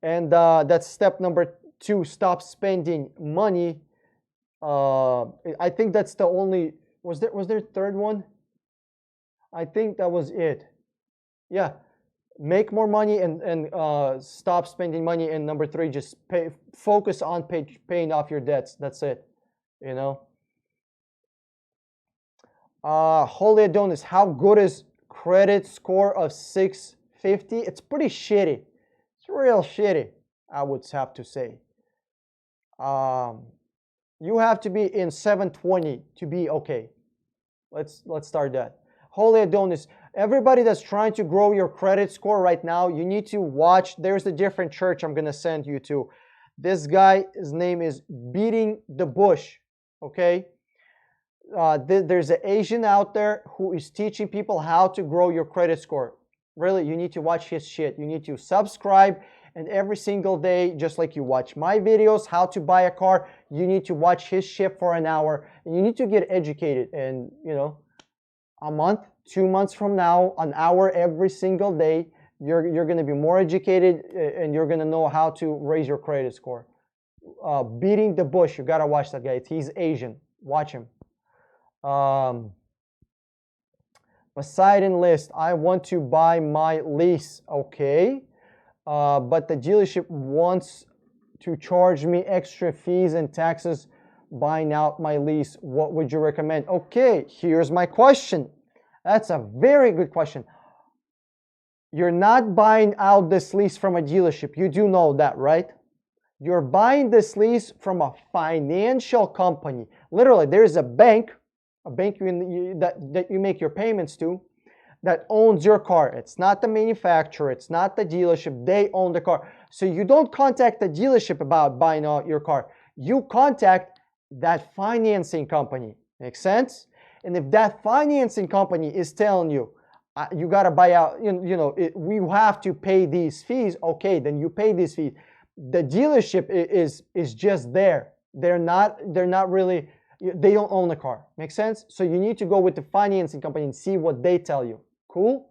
And that's step number 2. Stop spending money. I think that's the only. Was there a third one? I think that was it. Yeah. make more money and stop spending money. And number three, just focus on paying off your debts. That's it, you know. Holy Adonis, how good is credit score of 650? It's pretty shitty. It's real shitty, I would have to say. You have to be in 720 to be okay. Let's start that. Holy Adonis, everybody that's trying to grow your credit score right now, you need to watch. There's a different church I'm going to send you to. This guy, his name is Beating the Bush, okay? There's an Asian out there who is teaching people how to grow your credit score. Really, you need to watch his shit. You need to subscribe, and every single day, just like you watch my videos, how to buy a car, you need to watch his shit for an hour, and you need to get educated. And, you know, a month, 2 months from now, an hour every single day, you're going to be more educated, and you're going to know how to raise your credit score. Beating the Bush, you got to watch that guy. He's Asian. Watch him. Poseidon List, I want to buy my lease. Okay. But the dealership wants to charge me extra fees and taxes buying out my lease. What would you recommend? Okay, here's my question. That's a very good question. You're not buying out this lease from a dealership. You do know that, right? You're buying this lease from a financial company. Literally, there's a bank that you make your payments to, that owns your car. It's not the manufacturer, it's not the dealership, they own the car. So you don't contact the dealership about buying out your car. You contact that financing company. Make sense? And if that financing company is telling you, you got to buy out, we have to pay these fees, okay, then you pay these fees. The dealership is just there. They're not really, they don't own the car. Make sense? So you need to go with the financing company and see what they tell you. Cool?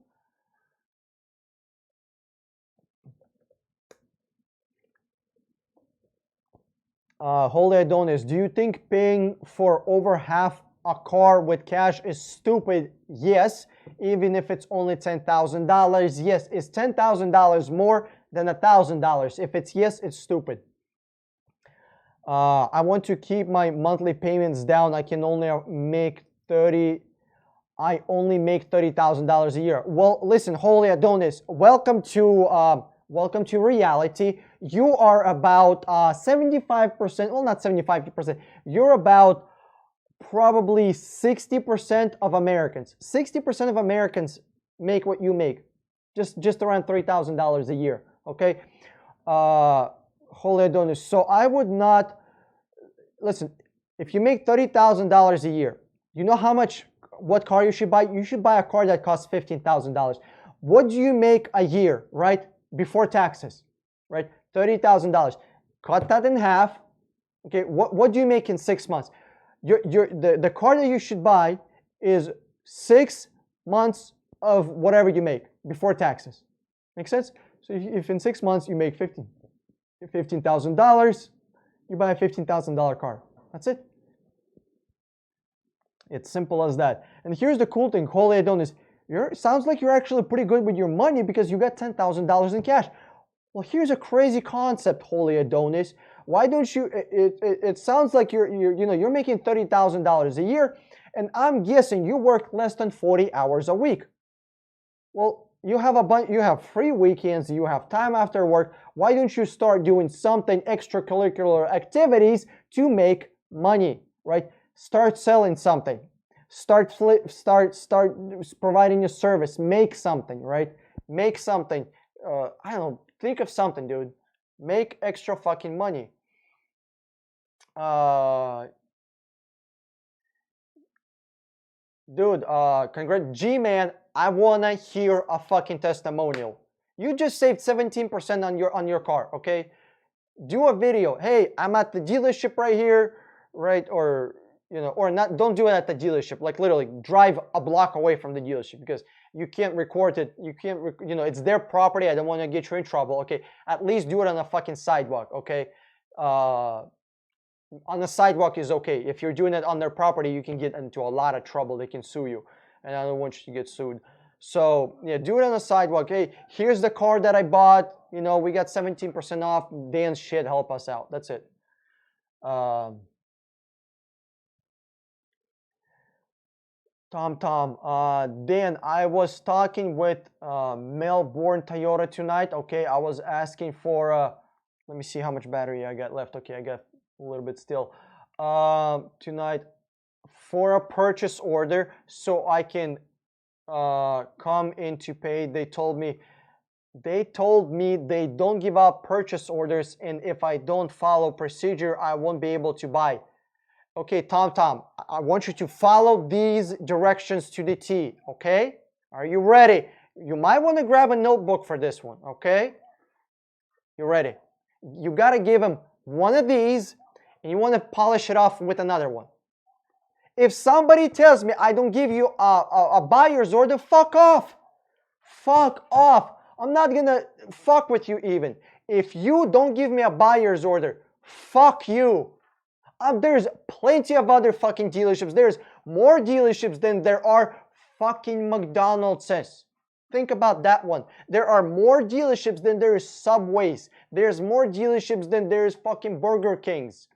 Holy Adonis, do you think paying for over half a car with cash is stupid? Yes, even if it's only $10,000. Yes, is $10,000 more than $1,000? If it's yes, it's stupid. I want to keep my monthly payments down. I only make $30,000 a year. Well, listen, Holy Adonis, welcome to reality. You are about 75%, well, not 75%, you're about probably 60% of Americans. 60% of Americans make what you make, just around $3,000 a year, okay? Holy Adonis, so I would not, listen, if you make $30,000 a year, you know what car you should buy? You should buy a car that costs $15,000. What do you make a year, right? Before taxes, right? $30,000. Cut that in half. Okay, what do you make in 6 months? The car that you should buy is 6 months of whatever you make before taxes. Make sense? So if in 6 months you make $15,000, you buy a $15,000 car. That's it. It's simple as that. And here's the cool thing, Holy Adonis, sounds like you're actually pretty good with your money because you got $10,000 in cash. Well, here's a crazy concept, Holy Adonis. Why don't you? It sounds like you're making $30,000 a year, and I'm guessing you work less than 40 hours a week. Well, you have free weekends, you have time after work. Why don't you start doing something extracurricular activities to make money, right? Start selling something. Start providing a service. Make something, right? Make something. I don't know. Think of something, dude. Make extra fucking money. Dude, congrats. G-Man, I wanna hear a fucking testimonial. You just saved 17% on your car, okay? Do a video. Hey, I'm at the dealership right here, right? Or not, don't do it at the dealership. Like literally drive a block away from the dealership because you can't record it. You can't, it's their property. I don't want to get you in trouble. Okay. At least do it on a fucking sidewalk. Okay. On the sidewalk is okay. If you're doing it on their property, you can get into a lot of trouble. They can sue you. And I don't want you to get sued. So yeah, do it on the sidewalk. Hey, here's the car that I bought. You know, we got 17% off. Dan's shit, help us out. That's it. Tom, Dan, I was talking with Melbourne Toyota tonight. Okay, I was asking for, let me see how much battery I got left. Okay, I got a little bit still. Tonight for a purchase order so I can come in to pay. They told me they don't give out purchase orders, and if I don't follow procedure, I won't be able to buy. Okay, Tom, I want you to follow these directions to the T, okay? Are you ready? You might want to grab a notebook for this one, okay? You ready? You got to give him one of these, and you want to polish it off with another one. If somebody tells me I don't give you a buyer's order, fuck off. Fuck off. I'm not going to fuck with you even. If you don't give me a buyer's order, fuck you. There's plenty of other fucking dealerships. There's more dealerships than there are fucking McDonald's. Think about that one. There are more dealerships than there is Subways. There's more dealerships than there's fucking Burger Kings.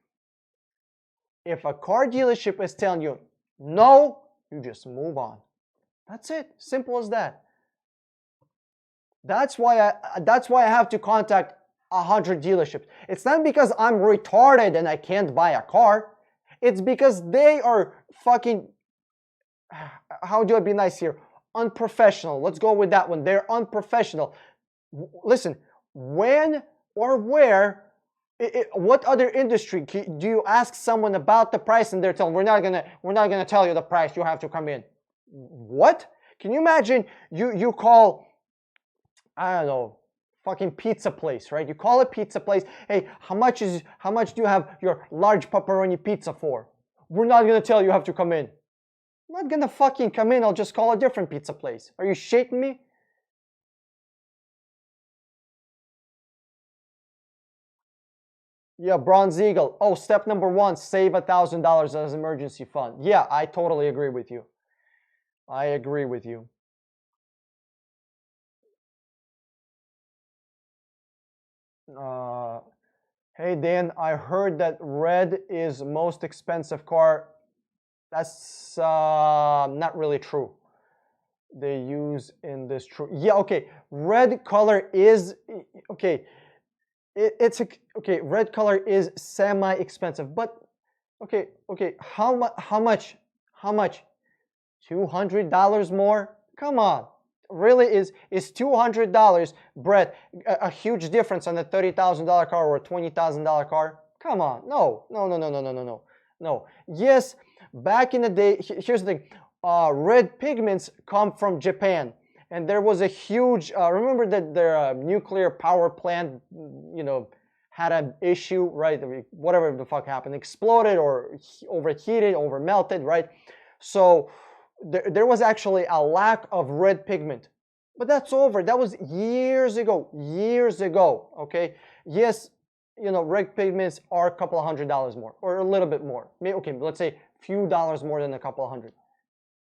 If a car dealership is telling you no, you just move on. That's it. Simple as that. That's why I have to contact 100 dealerships. It's not because I'm retarded and I can't buy a car. It's because they are fucking, how do I be nice here? Unprofessional. Let's go with that one. They're unprofessional. Listen, when or where, what other industry do you ask someone about the price and they're telling, we're not gonna tell you the price, you have to come in? What? Can you imagine you call, I don't know, fucking pizza place, right? You call a pizza place, hey, how much do you have your large pepperoni pizza for? We're not gonna tell you, you have to come in. I'm not gonna fucking come in, I'll just call a different pizza place. Are you shitting me? Yeah, Bronze Eagle. Oh, step number 1, save $1,000 as emergency fund. Yeah, I totally agree with you. I agree with you. Hey Dan, I heard that red is most expensive car. That's not really true. They use in this true. Yeah, okay. Red color is okay. Okay. Red color is semi-expensive, but okay. How much? $200 more? Come on. Really is $200, Brett, a huge difference on a $30,000 car or a $20,000 car? Come on. No. Yes, back in the day, here's the thing. Red pigments come from Japan, and there was a huge, remember that their nuclear power plant, had an issue, right? Whatever the fuck happened, exploded or overheated, overmelted, right? So there was actually a lack of red pigment, but that's over. That was years ago, okay? Yes, red pigments are a couple of $100 more, or a little bit more. Okay, let's say a few dollars more than a couple of hundred.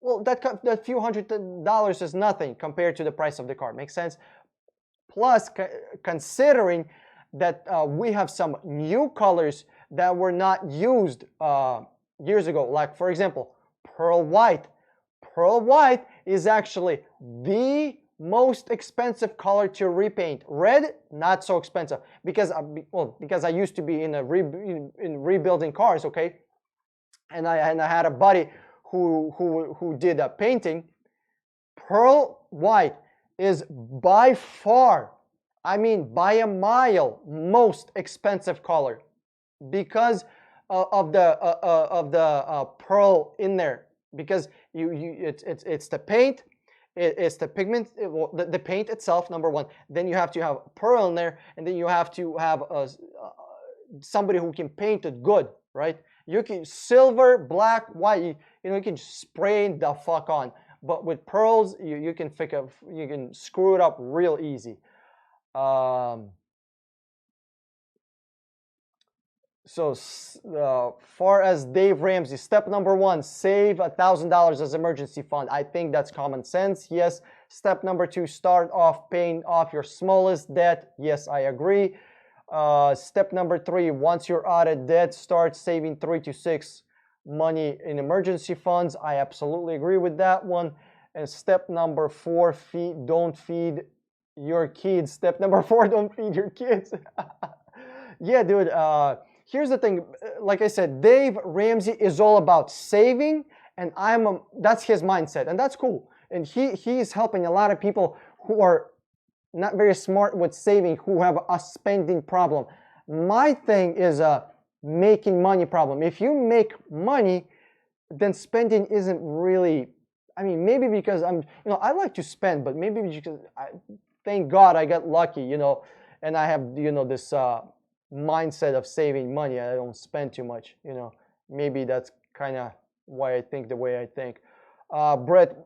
Well, that few $100 is nothing compared to the price of the car. Makes sense? Plus, considering that we have some new colors that were not used years ago, like for example, pearl white. Pearl white is actually the most expensive color to repaint. Red, not so expensive, because I used to be in rebuilding cars, okay, and I had a buddy who did a painting. Pearl white is by far, I mean by a mile, most expensive color because of the pearl in there. Because it's the paint, it's the pigment, the paint itself, number one. Then you have to have pearl in there, and then you have to have somebody who can paint it good, right? You can silver, black, white. You can spray the fuck on. But with pearls, you can screw it up real easy. So far as Dave Ramsey, step number 1, save $1,000 as emergency fund. I think that's common sense. Yes. Step number 2, start off paying off your smallest debt. Yes, I agree. Step number 3, once you're out of debt, start saving 3 to 6 money in emergency funds. I absolutely agree with that one. And step number 4, don't feed your kids. Step number 4, don't feed your kids. Yeah, dude. Here's the thing. Like I said, Dave Ramsey is all about saving, and that's his mindset, and that's cool. And he's helping a lot of people who are not very smart with saving, who have a spending problem. My thing is a making money problem. If you make money, then spending isn't really. I mean, maybe because I like to spend, but maybe because thank God I got lucky, and I have, this mindset of saving money. I don't spend too much, Maybe that's kind of why I think the way I think. Brett,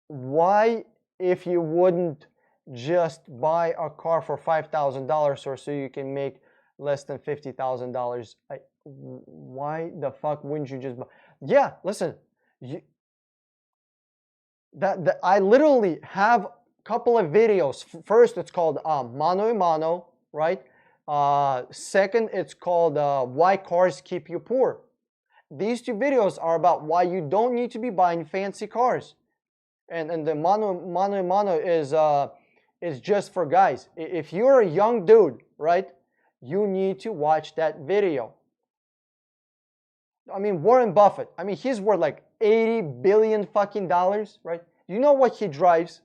why, if you wouldn't just buy a car for $5,000 or so you can make less than $50,000, why the fuck wouldn't you just buy? Yeah, listen, I literally have a couple of videos. First, it's called Mano a Mano, right? Second, it's called Why Cars Keep You Poor. These 2 videos are about why you don't need to be buying fancy cars. And the Mano a Mano is just for guys. If you're a young dude, right, you need to watch that video. I mean, Warren Buffett, he's worth like 80 billion fucking dollars, right? You know what he drives?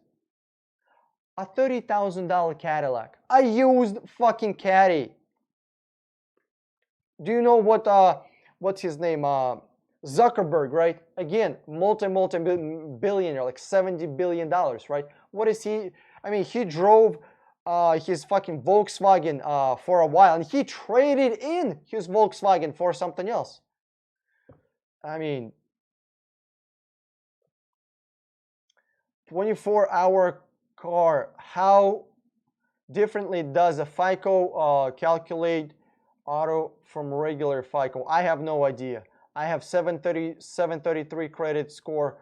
A $30,000 Cadillac. A used fucking Caddy. Do you know what's his name? Zuckerberg, right? Again, multi-billionaire, like $70 billion, right? What is he? He drove his fucking Volkswagen for a while, and he traded in his Volkswagen for something else. 24-hour car. How differently does a FICO calculate auto from regular FICO? I have no idea. I have 733 credit score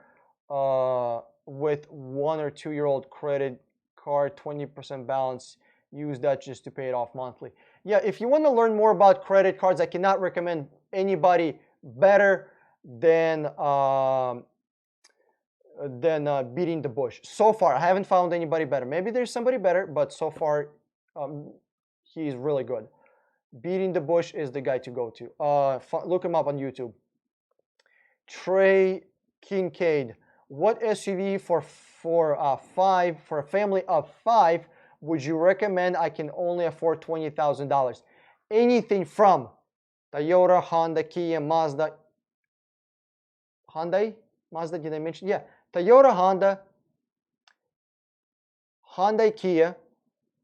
with 1 or 2 year old credit card, 20% balance. Use that just to pay it off monthly. Yeah, if you want to learn more about credit cards, I cannot recommend anybody better than Beating the Bush. So far, I haven't found anybody better. Maybe there's somebody better, but so far, he's really good. Beating the Bush is the guy to go to. Look him up on YouTube. Trey Kincaid. What SUV for a family of 5 would you recommend? I can only afford $20,000. Anything from Toyota, Honda, Kia, Mazda. Hyundai? Mazda, did I mention? Yeah. Toyota, Honda, Hyundai, Kia,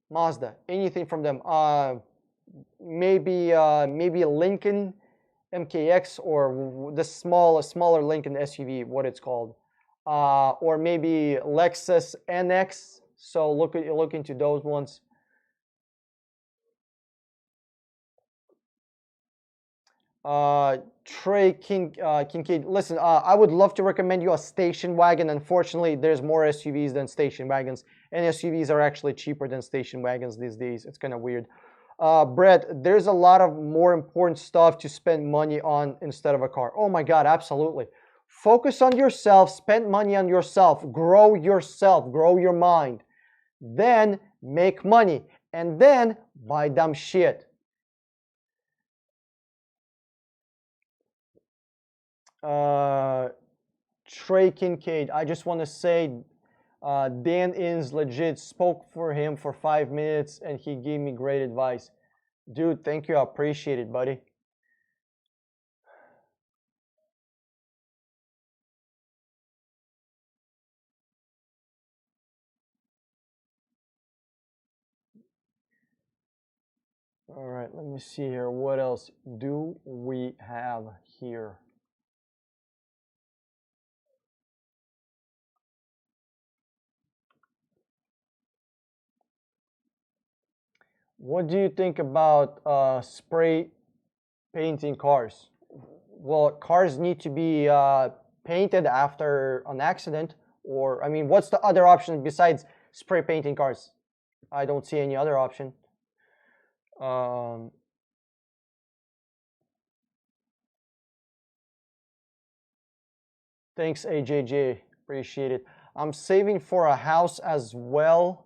Mazda. Anything from them. Maybe a Lincoln MKX, or the smaller Lincoln SUV, what it's called. Or maybe Lexus NX. So look into those ones. Trey Kincaid, listen, I would love to recommend you a station wagon. Unfortunately, there's more SUVs than station wagons, and SUVs are actually cheaper than station wagons these days. It's kind of weird. Brett, there's a lot of more important stuff to spend money on instead of a car. Oh my God, absolutely. Focus on yourself, spend money on yourself, grow your mind. Then make money, and then buy dumb shit. Trey Kincaid, I just want to say Dan Inns legit spoke for him for 5 minutes and he gave me great advice. Dude, thank you. I appreciate it, buddy. All right, let me see here. What else do we have here? What do you think about spray painting cars? Well, cars need to be painted after an accident, Or, I mean, what's the other option besides spray painting cars? I don't see any other option. Thanks, AJJ. Appreciate it. I'm saving for a house as well,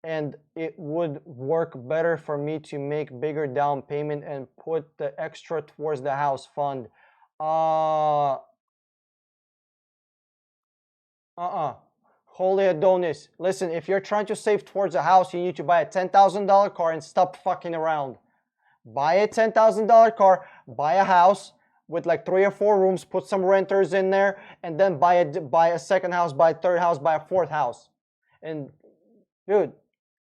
and it would work better for me to make bigger down payment and put the extra towards the house fund. Holy Adonis. Listen, if you're trying to save towards a house, you need to buy a $10,000 car and stop fucking around. Buy a $10,000 car, buy a house with like 3 or 4 rooms, put some renters in there, and then buy a second house, buy a third house, buy a fourth house. And dude,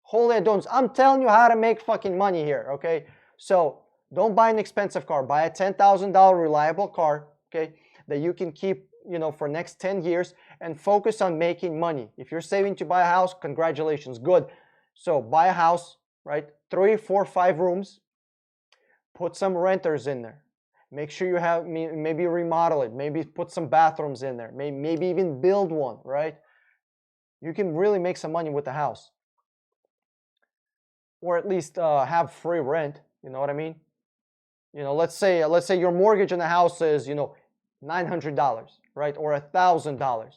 holy Adonis, I'm telling you how to make fucking money here, okay? So don't buy an expensive car. Buy a $10,000 reliable car, okay, that you can keep, you know, for next 10 years and focus on making money. If you're saving to buy a house, congratulations, good. So buy a house, right? 3, 4, 5 rooms. Put some renters in there. Make sure you have, maybe remodel it. Maybe put some bathrooms in there. Maybe even build one, right? You can really make some money with the house. Or at least have free rent. You know what I mean? You know, let's say your mortgage on the house is, you know, $900, right? Or $1,000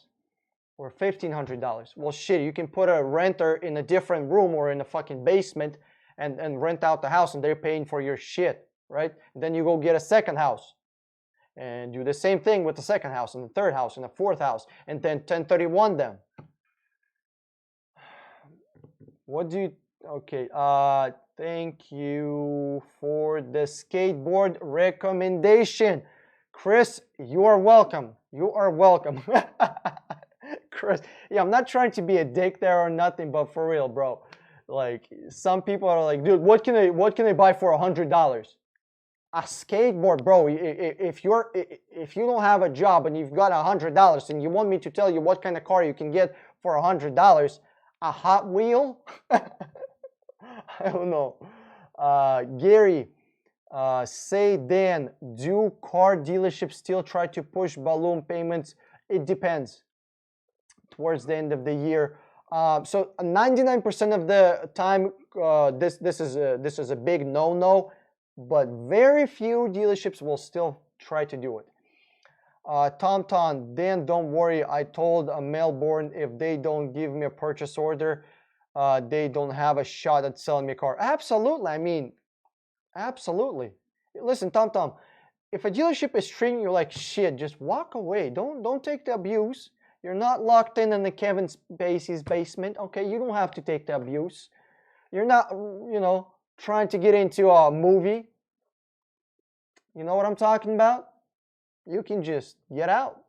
or $1,500. Well, shit, you can put a renter in a different room or in a fucking basement and rent out the house, and they're paying for your shit, right? And then you go get a second house and do the same thing with the second house and the third house and the fourth house, and then 1031 them. What do you, okay, thank you for the skateboard recommendation. Chris, you are welcome. You are welcome. Chris, yeah, I'm not trying to be a dick there or nothing, but for real, bro. Like, some people are like, dude, what can I buy for $100? A skateboard, bro. If you don't have a job and you've got $100 and you want me to tell you what kind of car you can get for $100, a Hot Wheel? I don't know. Gary, say Dan, do car dealerships still try to push balloon payments? It depends. Towards the end of the year, so 99% of the time, this is a big no-no, but very few dealerships will still try to do it. Tom, Dan, don't worry. I told Melbourne if they don't give me a purchase order, they don't have a shot at selling me a car. Absolutely. I mean, absolutely. Listen, Tom, if a dealership is treating you like shit, just walk away. Don't take the abuse. You're not locked in the Kevin Spacey's basement, okay? You don't have to take the abuse. You're not, you know, trying to get into a movie. You know what I'm talking about? You can just get out.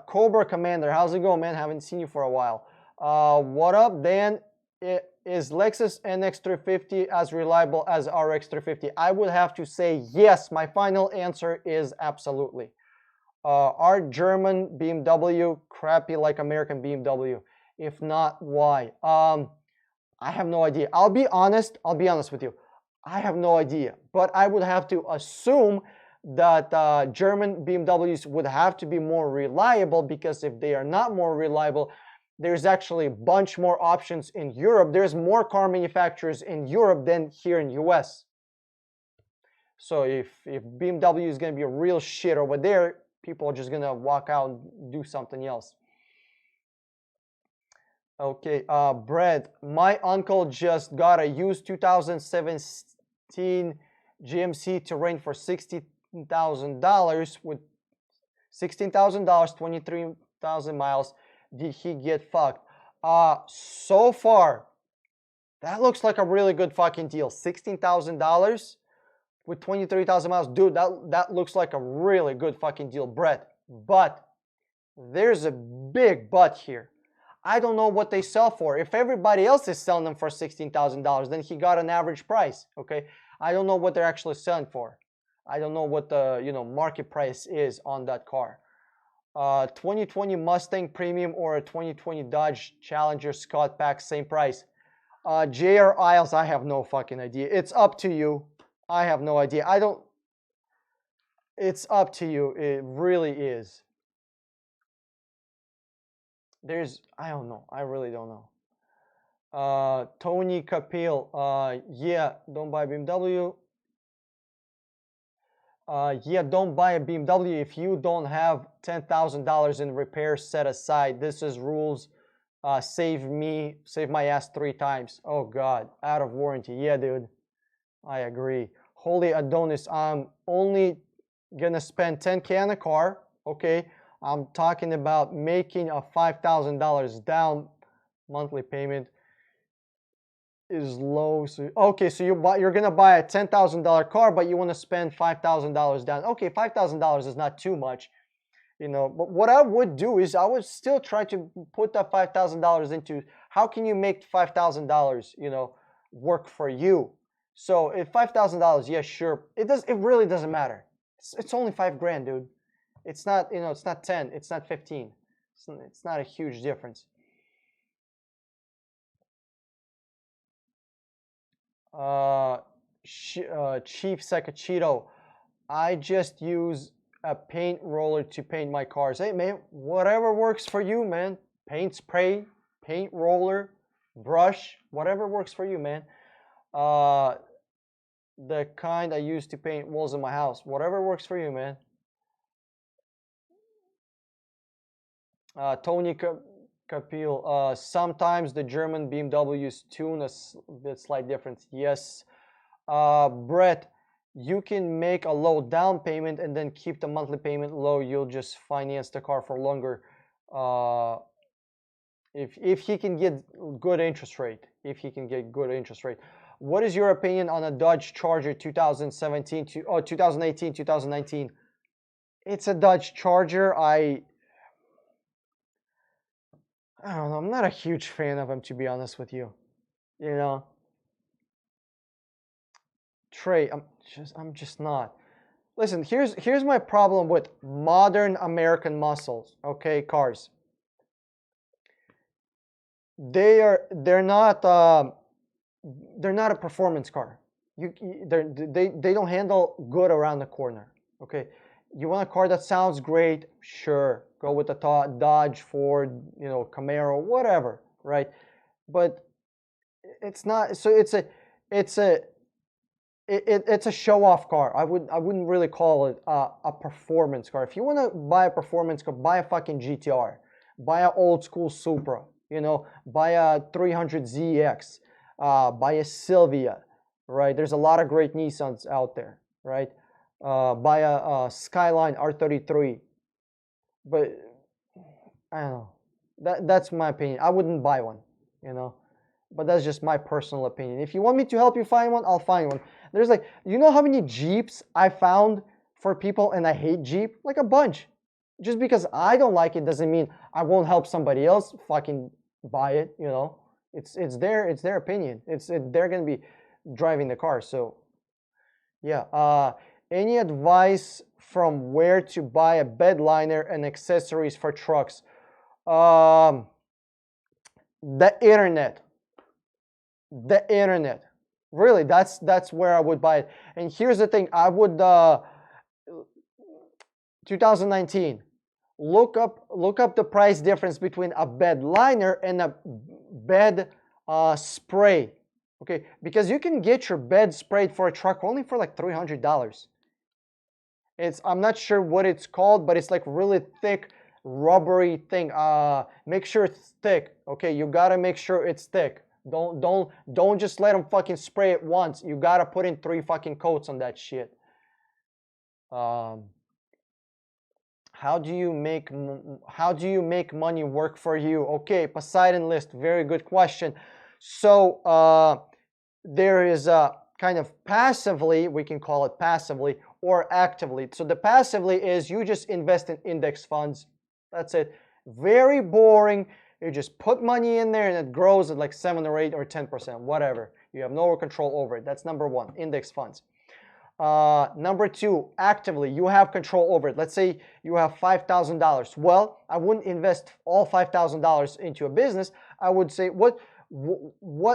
Cobra Commander, how's it going, man? Haven't seen you for a while. What up, Dan? Is Lexus NX350 as reliable as RX350? I would have to say yes. My final answer is absolutely. Are German BMW crappy like American BMW? If not, why? I have no idea. I'll be honest with you. I have no idea. But I would have to assume that German BMWs would have to be more reliable, because if they are not more reliable, there's actually a bunch more options in Europe. There's more car manufacturers in Europe than here in US. So if BMW is going to be a real shit over there, people are just going to walk out and do something else. Okay, Brett, my uncle just got a used 2017 GMC Terrain for $16,000 with $16,000, 23,000 miles. Did he get fucked? So far, that looks like a really good fucking deal. $16,000 with 23,000 miles. Dude, that looks like a really good fucking deal, Brett. But there's a big but here. I don't know what they sell for. If everybody else is selling them for $16,000, then he got an average price, okay? I don't know what they're actually selling for. I don't know what the, you know, market price is on that car. 2020 Mustang Premium or a 2020 Dodge Challenger Scott Pack, same price. JR Isles, I have no fucking idea. It's up to you. I have no idea. It's up to you. It really is. I don't know. I really don't know. Tony Kapil, yeah, don't buy BMW. Yeah, don't buy a BMW if you don't have $10,000 in repairs set aside. This is rules. Save my ass 3 times. Oh God, out of warranty. Yeah, dude, I agree. Holy Adonis, I'm only gonna spend 10K on a car. Okay, I'm talking about making a $5,000 down monthly payment is low. So okay, so you're gonna buy a $10,000 car, but you want to spend $5,000 down. Okay, $5,000 is not too much, you know. But what I would do is I would still try to put that $5,000 into how can you make $5,000, you know, work for you. So if $5,000, yeah, sure, it really doesn't matter. It's only 5 grand, dude. It's not, you know, it's not 10, it's not 15. It's not a huge difference. Chief Secachito, I just use a paint roller to paint my cars. Hey man, whatever works for you, man. Paint spray, paint roller, brush, whatever works for you, man. The kind I use to paint walls in my house. Whatever works for you, man. Tony Kapil, sometimes the German BMWs tune a bit slight difference. Yes. Brett, you can make a low down payment and then keep the monthly payment low. You'll just finance the car for longer. If he can get good interest rate. What is your opinion on a Dodge Charger 2017 to 2018, 2019? It's a Dodge Charger. I don't know. I'm not a huge fan of him, to be honest with you. You know, Trey, I'm just not. Listen, here's my problem with modern American muscles. Okay, cars. They're not a performance car. They don't handle good around the corner. Okay, you want a car that sounds great? Sure, go with the Dodge, Ford, you know, Camaro, whatever, right? But it's not. So it's a show-off car. I wouldn't really call it a performance car. If you want to buy a performance car, buy a fucking GTR, buy an old school Supra, you know, buy a 300ZX, buy a Silvia, right? There's a lot of great Nissans out there, right? Buy a Skyline R33, but I don't know. That's my opinion. I wouldn't buy one, you know, but that's just my personal opinion. If you want me to help you find one, I'll find one. There's like, you know how many Jeeps I found for people, and I hate Jeep? Like a bunch. Just because I don't like it doesn't mean I won't help somebody else fucking buy it, you know. It's their opinion. They're gonna be driving the car. So yeah. Any advice from where to buy a bed liner and accessories for trucks? The internet. The internet. Really, that's where I would buy it. And here's the thing, I would 2019, look up the price difference between a bed liner and a bed spray. Okay, because you can get your bed sprayed for a truck only for like $300. I'm not sure what it's called, but it's like really thick rubbery thing. Make sure it's thick. Okay, you gotta make sure it's thick. Don't just let them fucking spray it once. You gotta put in 3 fucking coats on that shit. How do you make money work for you? Okay, Poseidon List, very good question. So there is a kind of passively, we can call it passively, or actively. So the passively is you just invest in index funds. That's it. Very boring. You just put money in there and it grows at like 7 or 8 or 10%, whatever. You have no control over it. That's number 1, index funds. Number 2, actively, you have control over it. Let's say you have $5,000. Well, I wouldn't invest all $5,000 into a business. I would say, what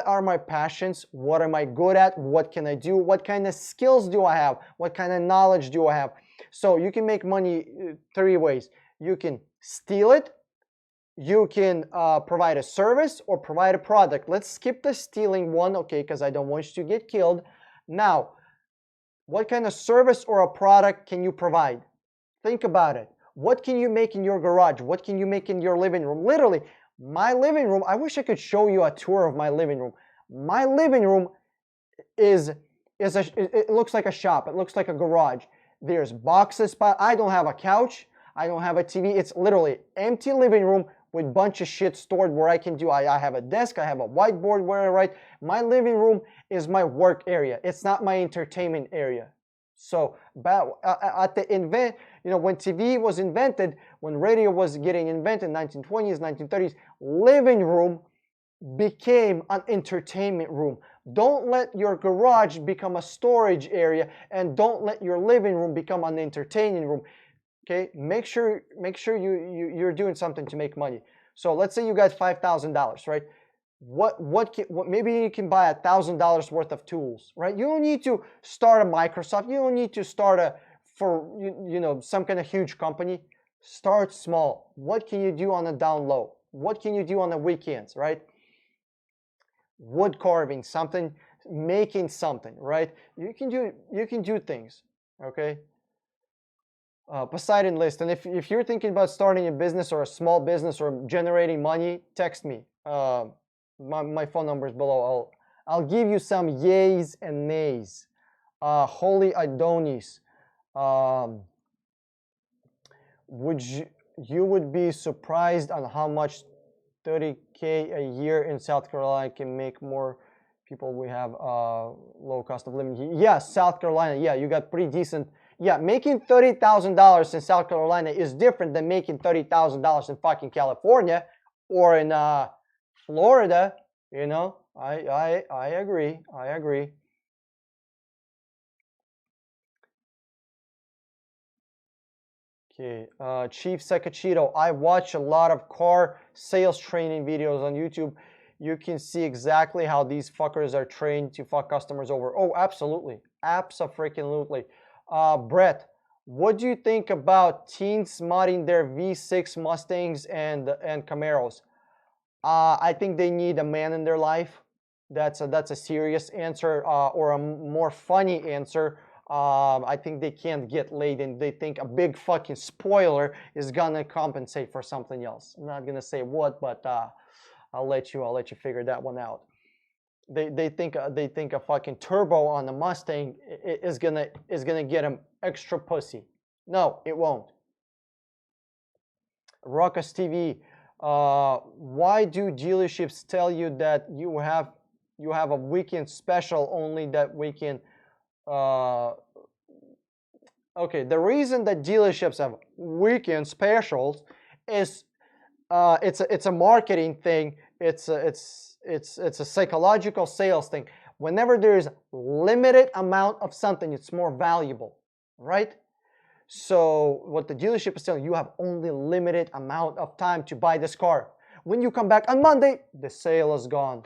are my passions? What am I good at? What can I do? What kind of skills do I have? What kind of knowledge do I have? So you can make money 3 ways. You can steal it, you can provide a service or provide a product. Let's skip the stealing one, okay, because I don't want you to get killed. Now, what kind of service or a product can you provide? Think about it. What can you make in your garage? What can you make in your living room? Literally, my living room, I wish I could show you a tour of my living room. My living room it looks like a shop. It looks like a garage. There's boxes, but I don't have a couch. I don't have a TV. It's literally empty living room with a bunch of shit stored where I can do. I have a desk. I have a whiteboard where I write. My living room is my work area. It's not my entertainment area. So at the when TV was invented, when radio was getting invented in 1920s, 1930s, living room became an entertainment room. Don't let your garage become a storage area, and don't let your living room become an entertaining room. Okay, make sure you're doing something to make money. So let's say you got $5,000, right? What maybe you can buy $1,000 worth of tools, right? You don't need to start a Microsoft. You don't need to start some kind of huge company. Start small. What can you do on the down low? What can you do on the weekends, right? Wood carving, something, making something, right? You can do things, okay? Poseidon list. And if you're thinking about starting a business or a small business or generating money, text me. My phone number is below. I'll give you some yays and nays. Holy Adonis. You would be surprised on how much 30K a year in South Carolina can make more people. We have low cost of living. Yeah, South Carolina. Yeah, you got pretty decent. Yeah, making $30,000 in South Carolina is different than making $30,000 in fucking California or in Florida. You know, I agree. I agree. Okay, Chief Sakachito, I watch a lot of car sales training videos on YouTube. You can see exactly how these fuckers are trained to fuck customers over. Oh, absolutely. Abso-freaking-lutely. Brett, what do you think about teens modding their V6 Mustangs and Camaros? I think they need a man in their life. That's a serious answer, or a more funny answer. I think they can't get laid, and they think a big fucking spoiler is gonna compensate for something else. I'm not gonna say what, but I'll let you figure that one out. They think a fucking turbo on the Mustang is gonna get them extra pussy. No, it won't. Ruckus TV. Why do dealerships tell you that you have a weekend special only that weekend? Okay, the reason that dealerships have weekend specials is it's a marketing thing. It's a psychological sales thing. Whenever there is limited amount of something, it's more valuable, right? So what the dealership is telling you, have only limited amount of time to buy this car. When you come back on Monday, the sale is gone.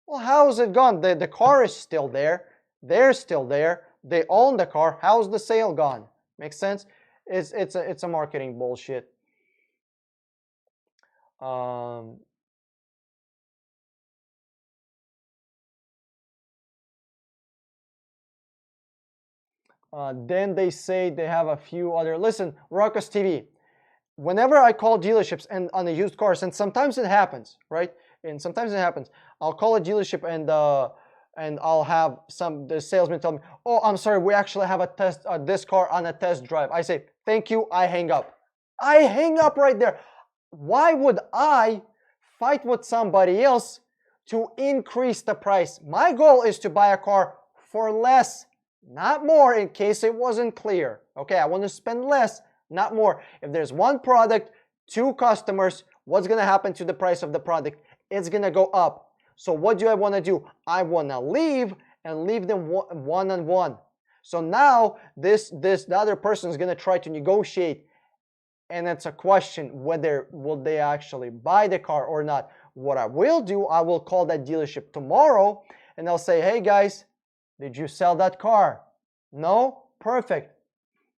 Well, how is it gone? The car is still there. They're still there. They own the car. How's the sale gone? Makes sense? It's a marketing bullshit. Then they say they have a few other. Listen, Ruckus TV. Whenever I call dealerships and on the used cars, and sometimes it happens, right? And sometimes it happens. I'll call a dealership and I'll have the salesman tell me, "Oh, I'm sorry, we actually have this car on a test drive." I say, "Thank you." I hang up. I hang up right there. Why would I fight with somebody else to increase the price? My goal is to buy a car for less, not more, in case it wasn't clear. Okay, I want to spend less, not more. If there's one product, two customers, what's going to happen to the price of the product? It's going to go up. So what do I want to do? I want to leave them one-on-one. So now the other person is going to try to negotiate, and it's a question whether will they actually buy the car or not. What I will do, I will call that dealership tomorrow, and I'll say, "Hey guys, did you sell that car? No? Perfect.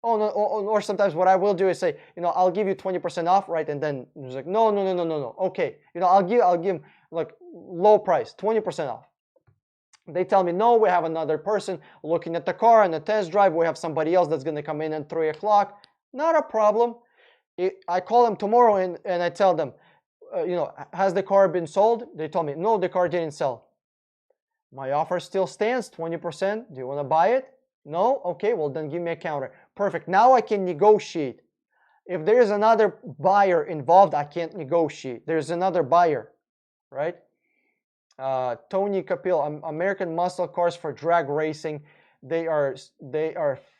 oh no, or sometimes what I will do is say, you know, I'll give you 20% off, right? And then it's like, no, no, no, no, no, no. Okay, you know, I'll give like low price, 20% off. They tell me, no, we have another person looking at the car and the test drive. We have somebody else that's going to come in at 3 o'clock. Not a problem. I call them tomorrow and I tell them, you know, has the car been sold? They told me, no, the car didn't sell. My offer still stands, 20%. Do you want to buy it? No? Okay, well then give me a counter. Perfect. Now I can negotiate. If there's another buyer involved, I can't negotiate. There's another buyer, right? Tony Kapil, American muscle cars for drag racing. They are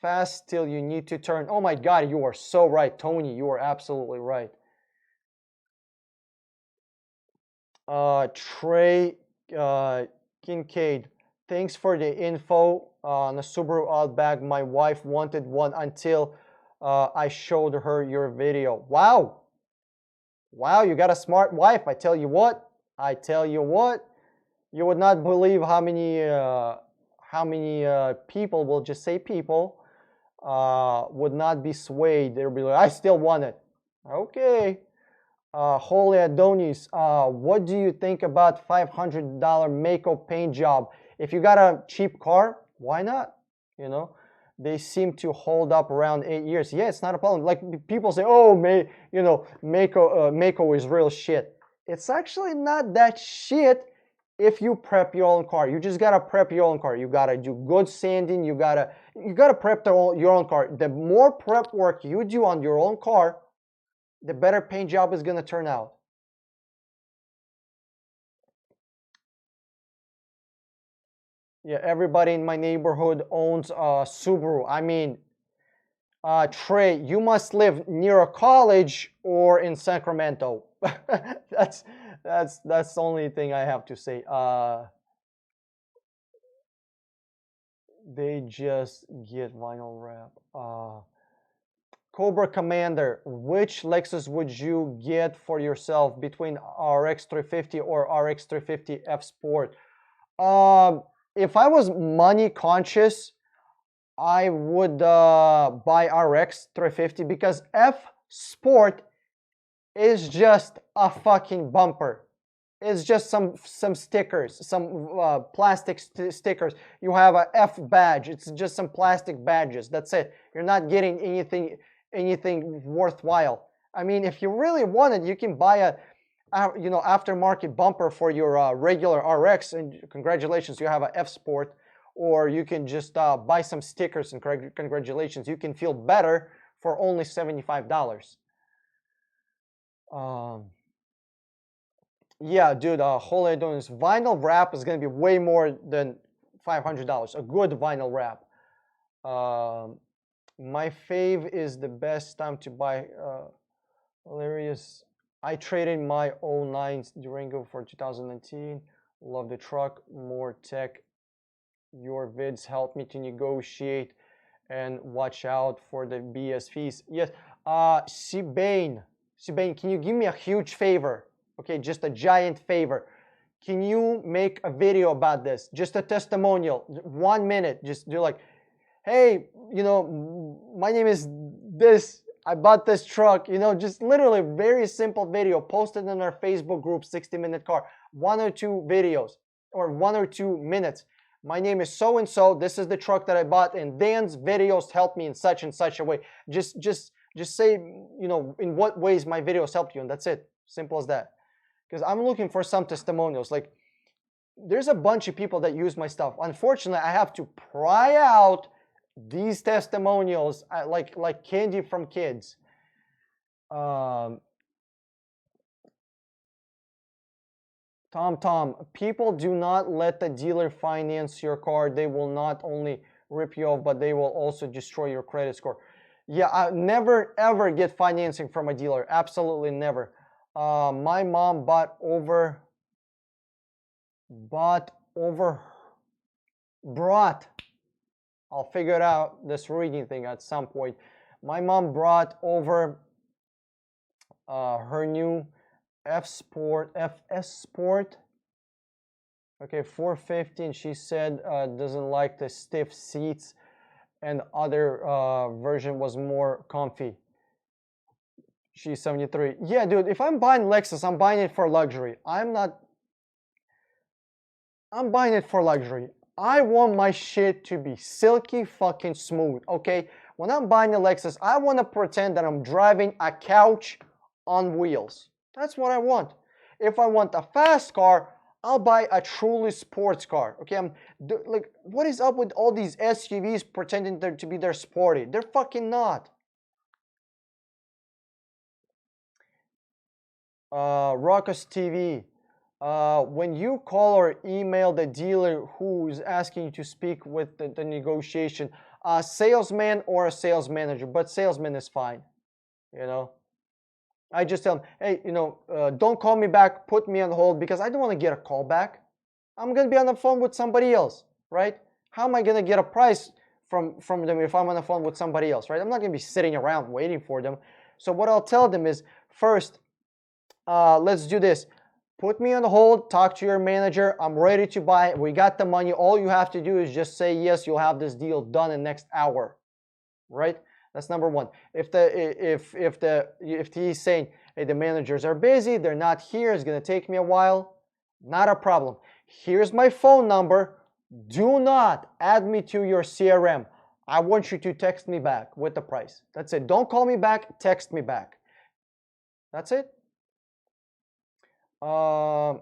fast till you need to turn. Oh my God, you are so right, Tony. You are absolutely right. Trey Kincaid, thanks for the info on the Subaru Outback. My wife wanted one until I showed her your video. Wow. Wow, you got a smart wife. I tell you what. You would not believe how many people, will just say people, would not be swayed. They'll be like, I still want it. Okay. Holy Adonis, what do you think about $500 Mako paint job? If you got a cheap car, why not? You know, they seem to hold up around 8 years. Yeah, it's not a problem. Like people say, oh, Mako is real shit. It's actually not that shit if you prep your own car. You just gotta prep your own car. You gotta do good sanding. You gotta prep your own car. The more prep work you do on your own car, the better paint job is gonna turn out. Yeah, everybody in my neighborhood owns a Subaru. I mean, Trey, you must live near a college or in Sacramento. that's the only thing I have to say. They just get vinyl wrap. Cobra Commander, which Lexus would you get for yourself between RX 350 or RX 350 F Sport? If I was money conscious, I would buy RX 350 because F Sport is just a fucking bumper. It's just some stickers, some plastic stickers. You have a F badge. It's just some plastic badges. That's it. You're not getting anything worthwhile. I mean, if you really want it, you can buy a aftermarket bumper for your regular RX, and congratulations, you have a F Sport. Or you can just buy some stickers, and congratulations, you can feel better for only $75. Yeah, dude, Holy Adonis, vinyl wrap is gonna be way more than $500. A good vinyl wrap. My fave is the best time to buy. Hilarious. I traded my 09 Durango for 2019. Love the truck. More tech. Your vids help me to negotiate and watch out for the BS fees. Yes. Sibane, can you give me a huge favor? Okay, just a giant favor. Can you make a video about this? Just a testimonial, 1 minute. Just do like, hey, my name is this. I bought this truck. Just literally very simple video posted in our Facebook group, 60-Minute Car. 1 or 2 videos or 1 or 2 minutes. My name is so and so. This is the truck that I bought, and Dan's videos helped me in such and such a way. Just say, in what ways my videos helped you, and that's it. Simple as that. Because I'm looking for some testimonials. Like, there's a bunch of people that use my stuff. Unfortunately, I have to pry out these testimonials like candy from kids. Tom, people do not let the dealer finance your car. They will not only rip you off, but they will also destroy your credit score. Yeah, I never ever get financing from a dealer. Absolutely never. My mom brought over. I'll figure out this reading thing at some point. My mom brought over her new FS Sport. Okay, 450, and she said doesn't like the stiff seats. and other version was more comfy. She's 73. Yeah, dude, if I'm buying Lexus, I'm buying it for luxury. I'm buying it for luxury. I want my shit to be silky fucking smooth, okay? When I'm buying a Lexus, I want to pretend that I'm driving a couch on wheels. That's what I want. If I want a fast car, I'll buy a truly sports car. Okay, like, what is up with all these SUVs pretending to be they're sporty? They're fucking not. Ruckus TV. When you call or email the dealer who's asking you to speak with the negotiation, a salesman or a sales manager, but salesman is fine, you know. I just tell them, hey, you know, don't call me back, put me on hold, because I don't want to get a call back. I'm going to be on the phone with somebody else, right? How am I going to get a price from them if I'm on the phone with somebody else, right? I'm not going to be sitting around waiting for them. So what I'll tell them is, first, let's do this. Put me on hold, talk to your manager. I'm ready to buy. We got the money. All you have to do is just say yes, you'll have this deal done in the next hour, right? That's number one. If he's saying, hey, the managers are busy, they're not here, it's gonna take me a while, not a problem. Here's my phone number. Do not add me to your CRM. I want you to text me back with the price. That's it. Don't call me back, text me back. That's it. I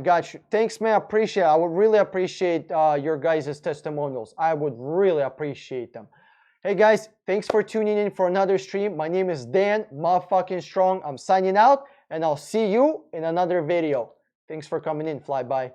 got you. Thanks, man. Appreciate it. I would really appreciate your guys' testimonials. I would really appreciate them. Hey guys, thanks for tuning in for another stream. My name is Dan motherfucking Strong. I'm signing out, and I'll see you in another video. Thanks for coming in. Fly bye.